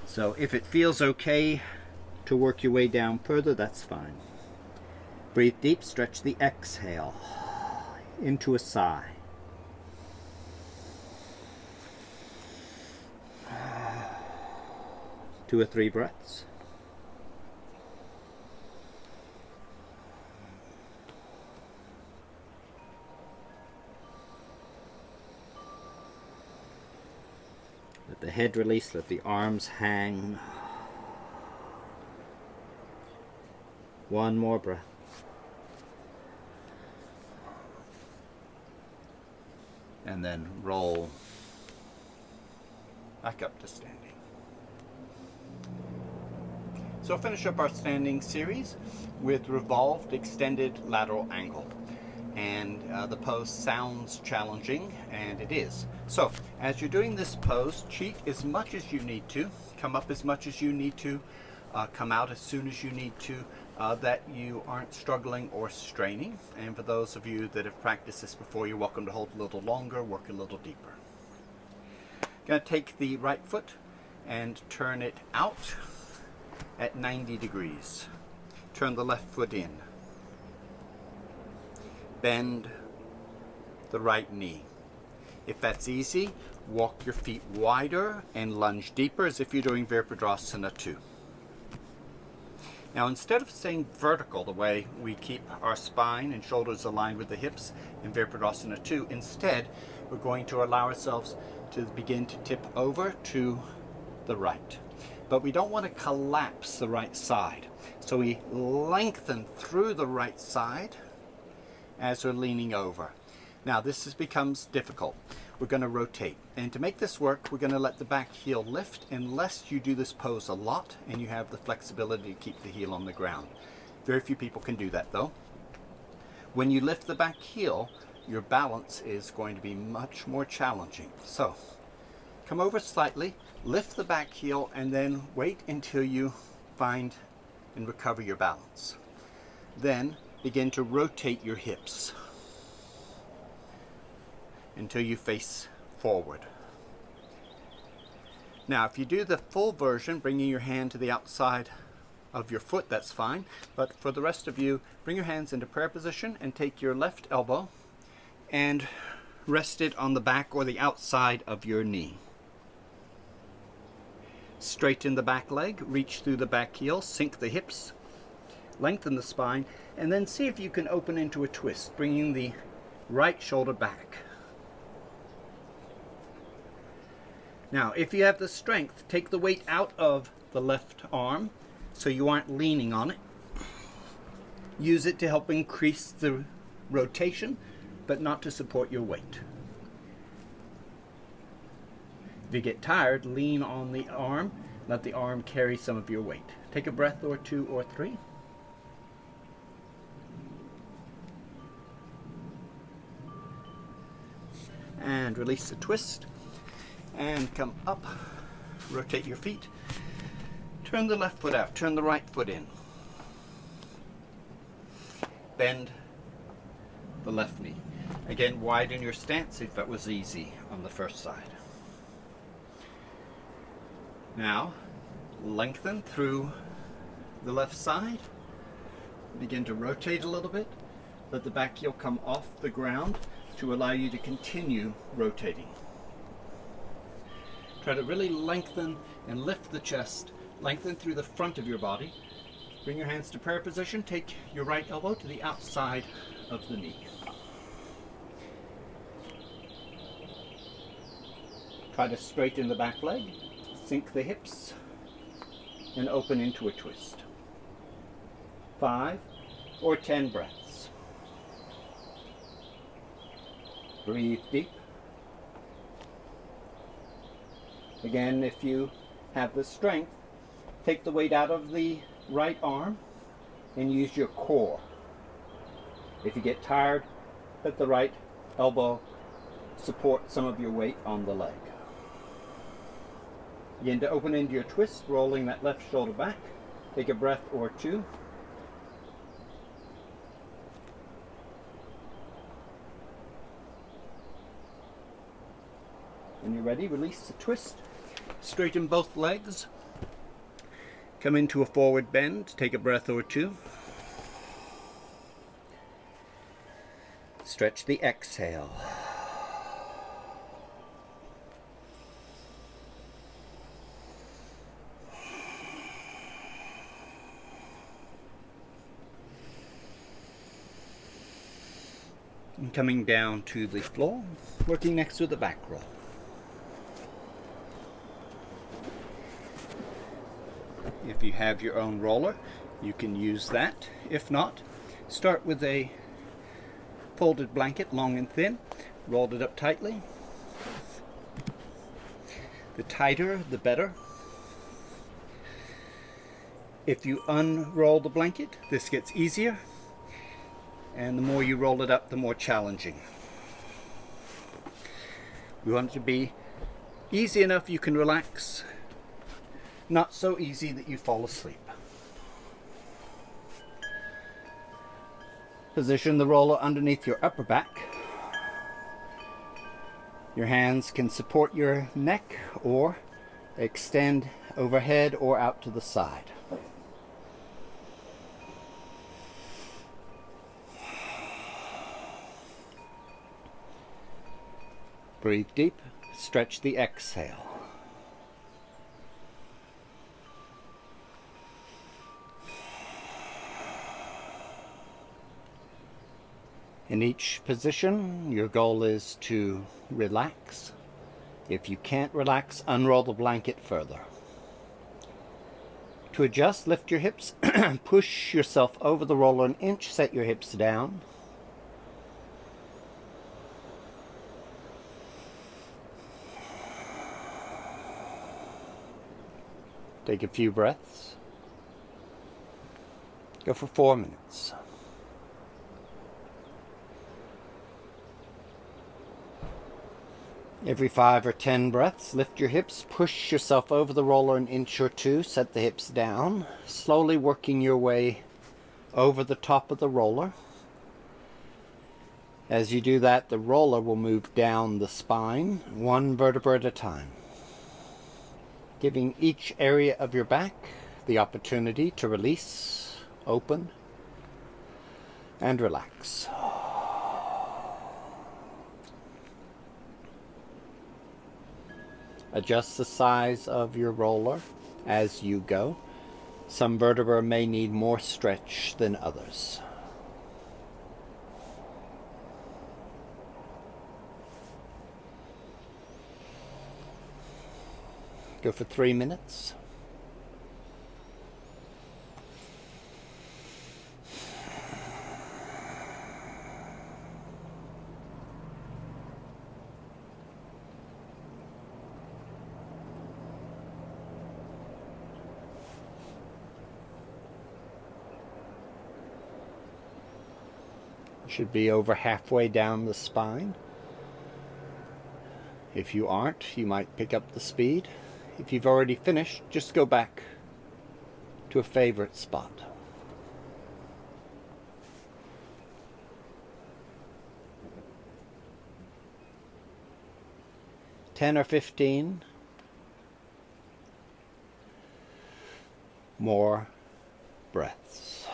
So if it feels okay to work your way down further, that's fine. Breathe deep, stretch the exhale into a sigh. 2 or 3 breaths. Let the head release, let the arms hang. 1 more breath. And then roll back up to standing. So finish up our standing series with revolved extended lateral angle. And the pose sounds challenging, and it is. So as you're doing this pose, cheat as much as you need to, come up as much as you need to, come out as soon as you need to, that you aren't struggling or straining. And for those of you that have practiced this before, you're welcome to hold a little longer, work a little deeper. Going to take the right foot and turn it out at 90 degrees. Turn the left foot in. Bend the right knee. If that's easy, walk your feet wider and lunge deeper as if you're doing Virabhadrasana 2. Now instead of staying vertical the way we keep our spine and shoulders aligned with the hips in Virabhadrasana 2, instead we're going to allow ourselves to begin to tip over to the right. But we don't want to collapse the right side. So we lengthen through the right side as we're leaning over. Now this becomes difficult. We're going to rotate. And to make this work, we're going to let the back heel lift unless you do this pose a lot and you have the flexibility to keep the heel on the ground. Very few people can do that though. When you lift the back heel, your balance is going to be much more challenging. So come over slightly, lift the back heel, and then wait until you find and recover your balance. Then begin to rotate your hips until you face forward. Now if you do the full version, bringing your hand to the outside of your foot, that's fine. But for the rest of you, bring your hands into prayer position and take your left elbow and rest it on the back or the outside of your knee. Straighten the back leg, reach through the back heel, sink the hips, lengthen the spine, and then see if you can open into a twist, bringing the right shoulder back. Now, if you have the strength, take the weight out of the left arm so you aren't leaning on it. Use it to help increase the rotation, but not to support your weight. If you get tired, lean on the arm. Let the arm carry some of your weight. Take a breath or 2 or 3. And release the twist. And come up. Rotate your feet. Turn the left foot out. Turn the right foot in. Bend the left knee. Again, widen your stance if that was easy on the first side. Now, lengthen through the left side. Begin to rotate a little bit. Let the back heel come off the ground to allow you to continue rotating. Try to really lengthen and lift the chest. Lengthen through the front of your body. Bring your hands to prayer position. Take your right elbow to the outside of the knee. Try to straighten the back leg. Sink the hips and open into a twist. 5 or 10 breaths. Breathe deep. Again, if you have the strength, take the weight out of the right arm and use your core. If you get tired, let the right elbow support some of your weight on the leg. Begin to open into your twist, rolling that left shoulder back. Take a breath or two. When you're ready, release the twist. Straighten both legs. Come into a forward bend. Take a breath or two. Stretch the exhale. And coming down to the floor, working next to the back roll. If you have your own roller, you can use that. If not, start with a folded blanket, long and thin. Roll it up tightly. The tighter, the better. If you unroll the blanket, this gets easier. And the more you roll it up, the more challenging. We want it to be easy enough you can relax, not so easy that you fall asleep. Position the roller underneath your upper back. Your hands can support your neck or extend overhead or out to the side. Breathe deep, stretch the exhale. In each position, your goal is to relax. If you can't relax, unroll the blanket further. To adjust, lift your hips, push yourself over the roller an inch, set your hips down. Take a few breaths. Go for 4 minutes. Every 5 or 10 breaths, lift your hips, push yourself over the roller an inch or two, set the hips down, slowly working your way over the top of the roller. As you do that, the roller will move down the spine, one vertebra at a time, giving each area of your back the opportunity to release, open, and relax. Adjust the size of your roller as you go. Some vertebrae may need more stretch than others. Go for 3 minutes. Should be over halfway down the spine. If you aren't, you might pick up the speed. If you've already finished, just go back to a favorite spot. 10 or 15 more breaths.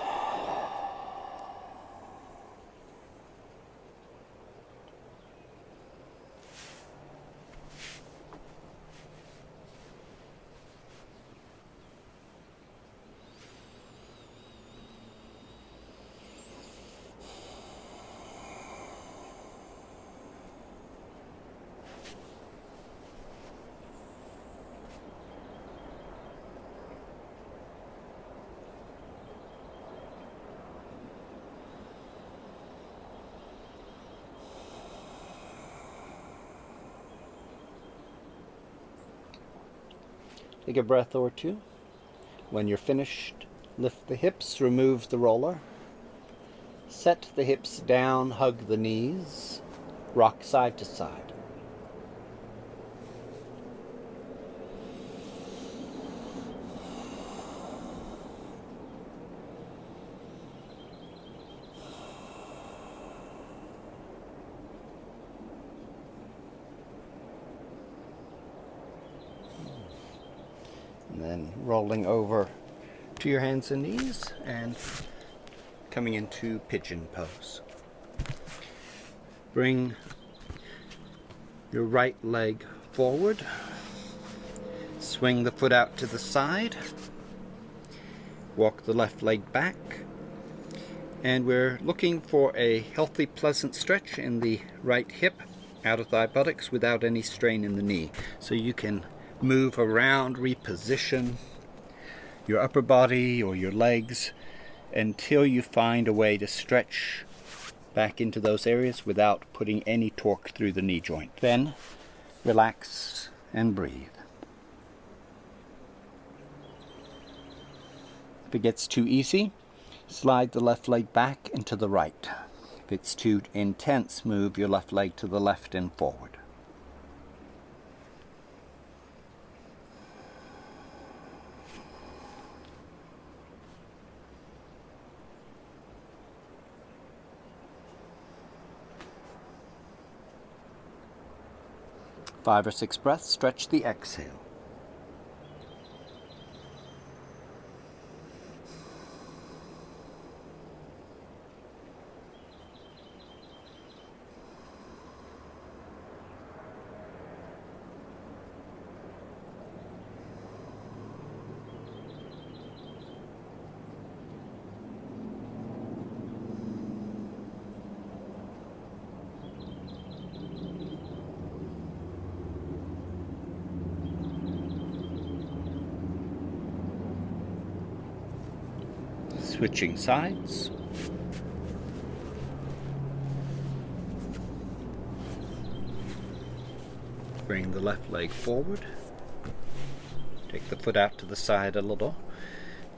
Take a breath or two. When you're finished, lift the hips, remove the roller. Set the hips down, hug the knees, rock side to side. And then rolling over to your hands and knees and coming into pigeon pose. Bring your right leg forward. Swing the foot out to the side. Walk the left leg back. And we're looking for a healthy, pleasant stretch in the right hip, outer thigh buttocks, without any strain in the knee. So you can move around, reposition your upper body or your legs until you find a way to stretch back into those areas without putting any torque through the knee joint. Then relax and breathe. If it gets too easy, slide the left leg back and to the right. If it's too intense, move your left leg to the left and forward. Five or six breaths, stretch the exhale. Switching sides. Bring the left leg forward. Take the foot out to the side a little.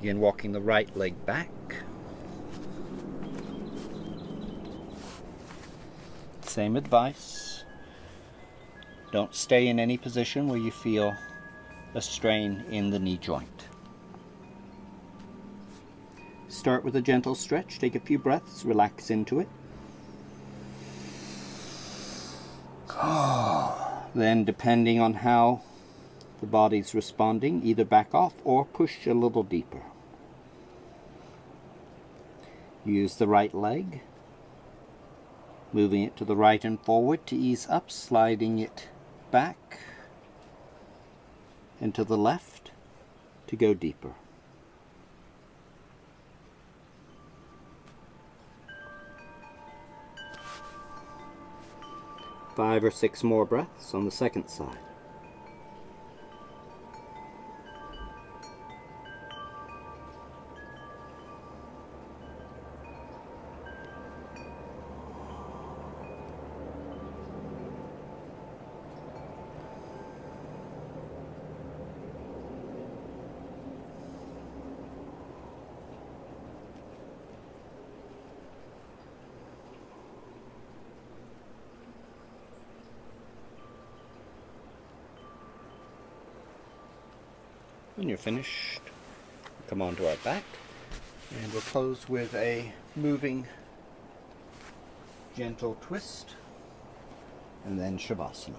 Begin walking the right leg back. Same advice. Don't stay in any position where you feel a strain in the knee joint. Start with a gentle stretch, take a few breaths, relax into it. Then, depending on how the body's responding, either back off or push a little deeper. Use the right leg, moving it to the right and forward to ease up, sliding it back and to the left to go deeper. Five or six more breaths on the second side. When you're finished, come onto our back, and we'll close with a moving, gentle twist, and then Shavasana.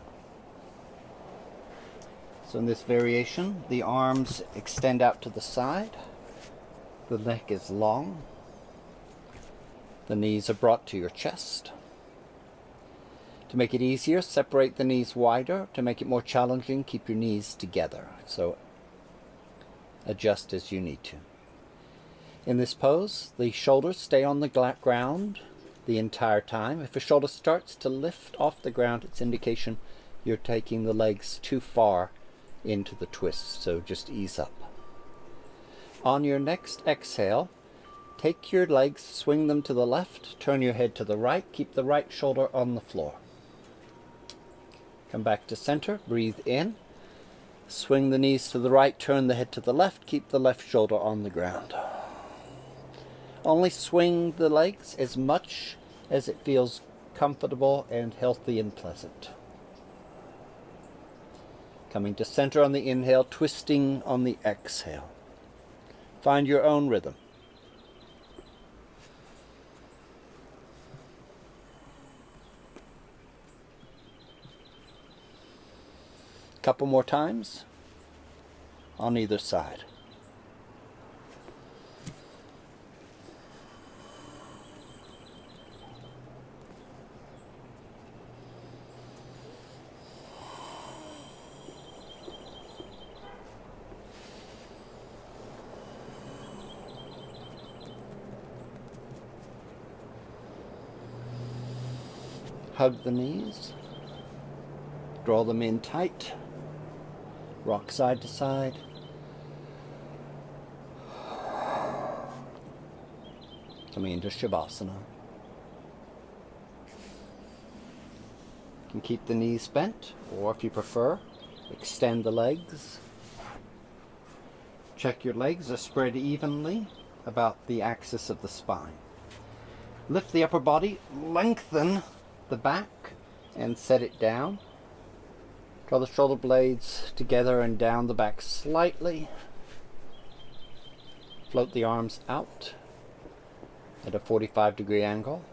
So in this variation, the arms extend out to the side, the neck is long, the knees are brought to your chest. To make it easier, separate the knees wider. To make it more challenging, keep your knees together. So adjust as you need to. In this pose, the shoulders stay on the ground the entire time. If a shoulder starts to lift off the ground, it's indication you're taking the legs too far into the twist, so just ease up. On your next exhale, take your legs, swing them to the left, turn your head to the right, keep the right shoulder on the floor. Come back to center, breathe in, swing the knees to the right, turn the head to the left, keep the left shoulder on the ground. Only swing the legs as much as it feels comfortable and healthy and pleasant. Coming to center on the inhale, twisting on the exhale. Find your own rhythm. Couple more times on either side. Hug the knees, draw them in tight, rock side to side. Coming into Shavasana. You can keep the knees bent, or if you prefer, extend the legs. Check your legs are spread evenly about the axis of the spine. Lift the upper body, lengthen the back, and set it down. Draw the shoulder blades together and down the back slightly. Float the arms out at a 45-degree angle.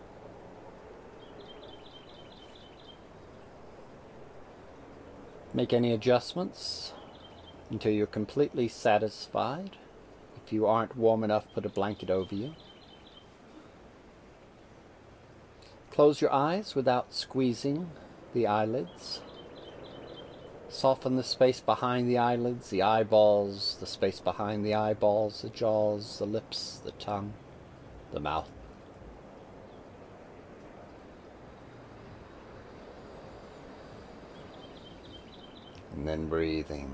Make any adjustments until you're completely satisfied. If you aren't warm enough, put a blanket over you. Close your eyes without squeezing the eyelids. Soften the space behind the eyelids, the eyeballs, the space behind the eyeballs, the jaws, the lips, the tongue, the mouth. And then breathing.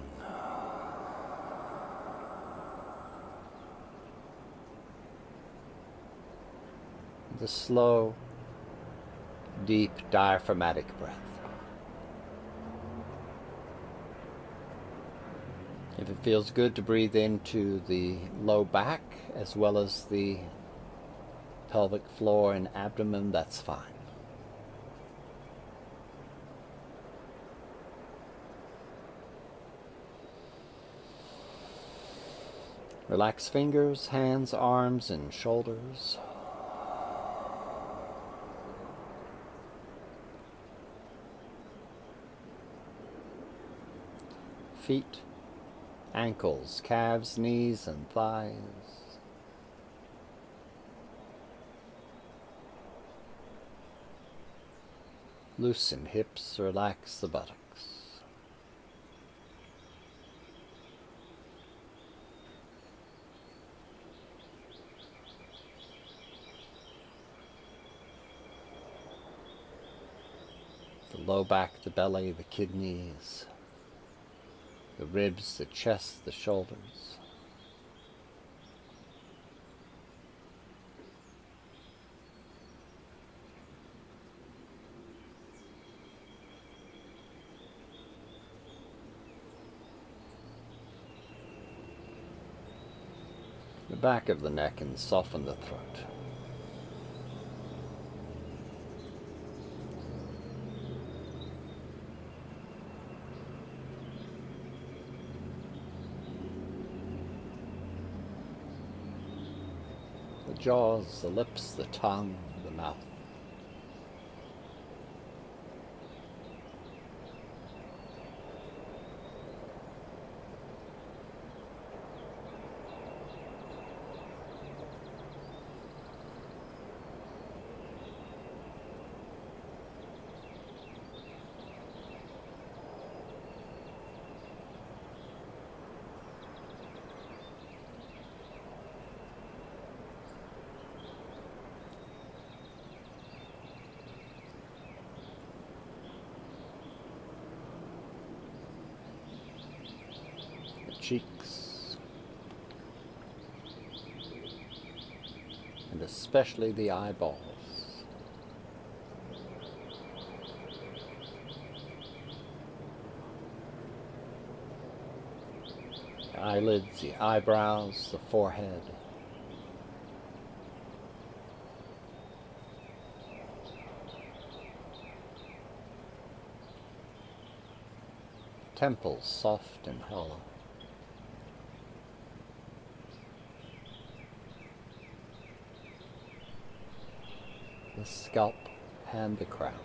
The slow, deep diaphragmatic breath. If it feels good to breathe into the low back as well as the pelvic floor and abdomen, that's fine. Relax fingers, hands, arms, and shoulders. Feet, ankles, calves, knees, and thighs. Loosen hips, relax the buttocks. The low back, the belly, the kidneys, the ribs, the chest, the shoulders. The back of the neck, and soften the throat. The jaws, the lips, the tongue, the mouth. cheeks, and especially the eyeballs. The eyelids, the eyebrows, the forehead. Temples soft and hollow. The scalp and the crown.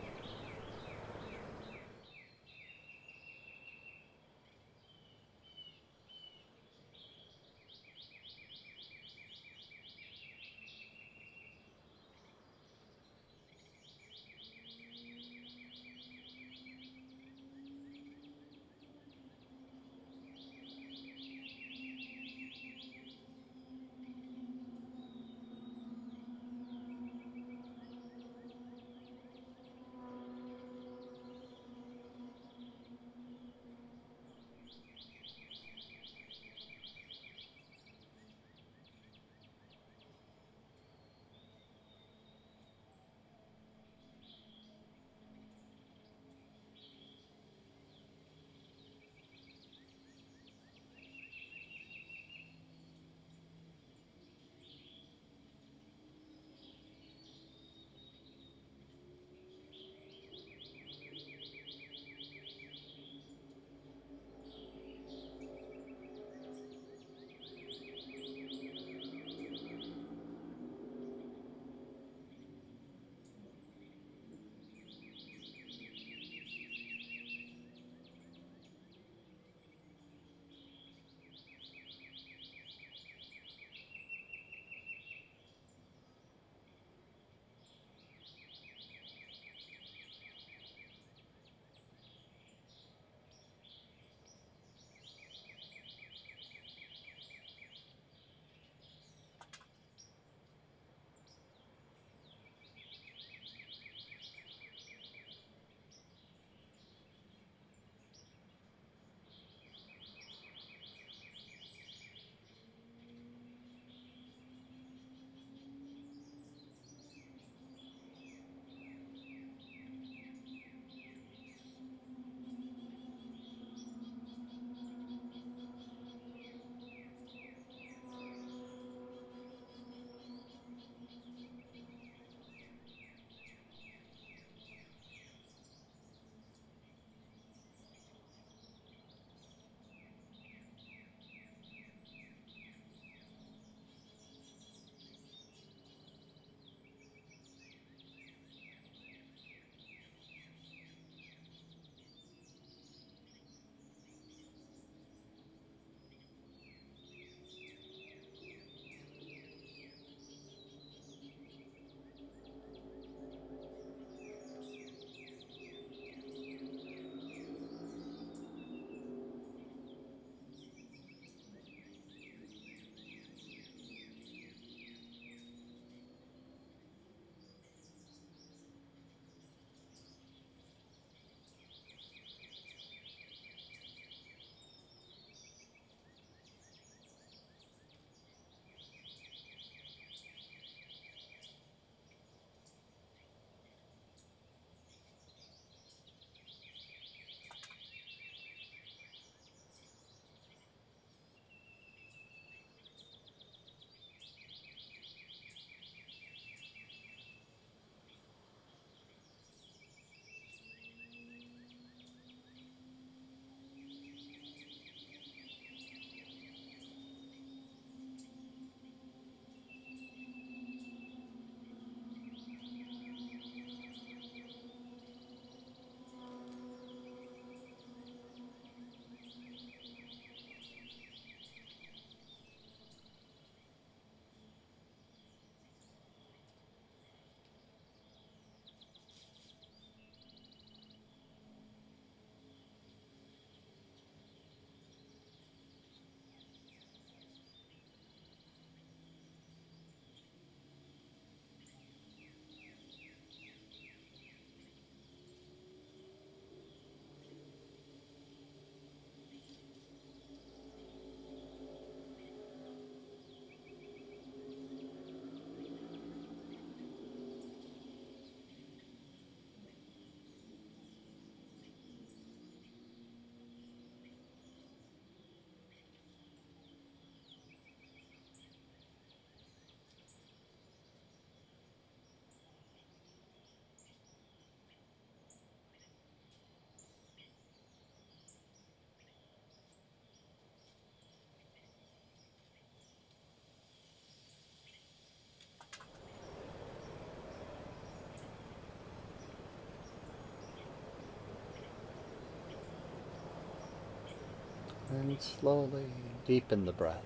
And slowly deepen the breath.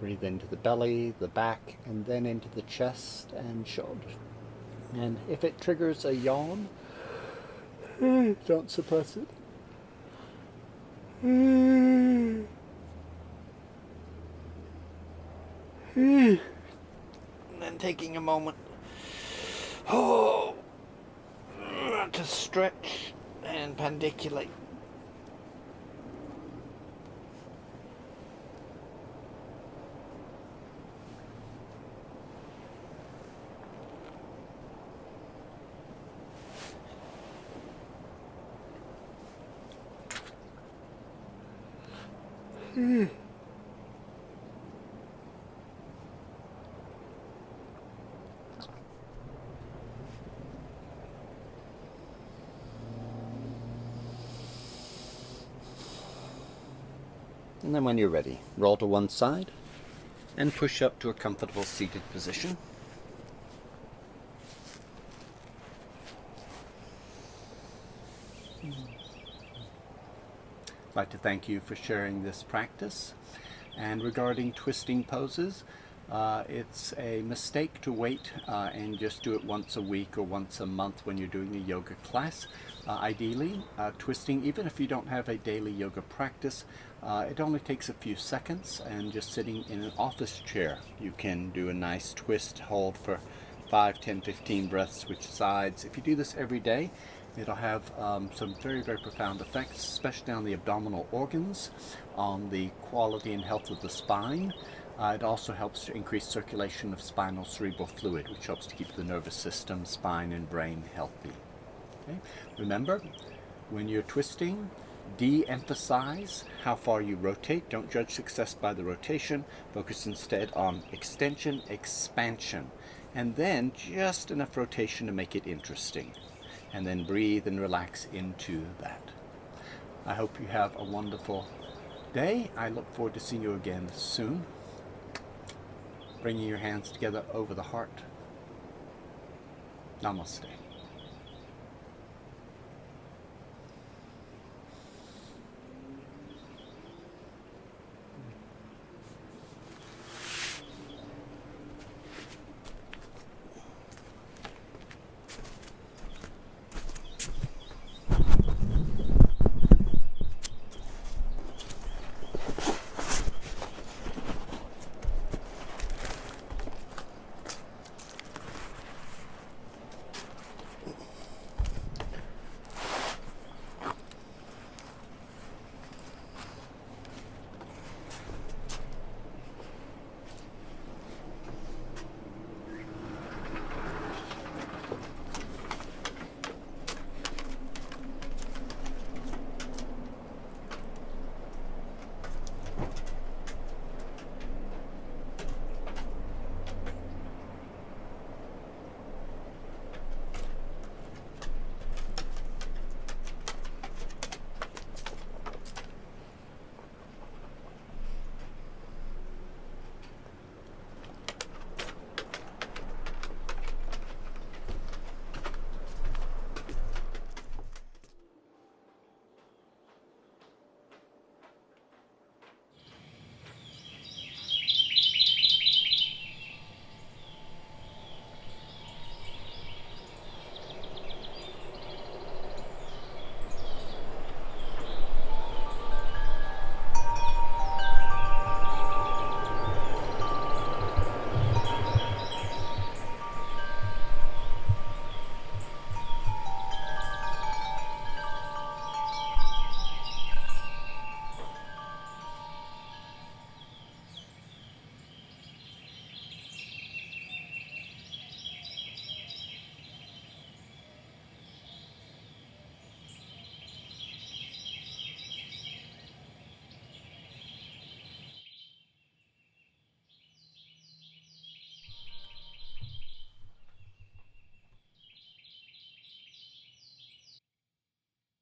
Breathe into the belly, the back, and then into the chest and shoulders. And if it triggers a yawn, don't suppress it. And then taking a moment to stretch and pandiculate. And then when you're ready, roll to one side and push up to a comfortable seated position. I'd like to thank you for sharing this practice. And regarding twisting poses, it's a mistake to wait and just do it once a week or once a month when you're doing a yoga class. Ideally, twisting, even if you don't have a daily yoga practice, it only takes a few seconds, and just sitting in an office chair, you can do a nice twist, hold for 5, 10, 15 breaths, switch sides. If you do this every day, it'll have some very, very profound effects, especially on the abdominal organs, on the quality and health of the spine. It also helps to increase circulation of spinal cerebral fluid, which helps to keep the nervous system, spine, and brain healthy. Okay? Remember, when you're twisting, de-emphasize how far you rotate. Don't judge success by the rotation. Focus instead on extension, expansion, and then just enough rotation to make it interesting. And then breathe and relax into that. I hope you have a wonderful day. I look forward to seeing you again soon. Bringing your hands together over the heart. Namaste.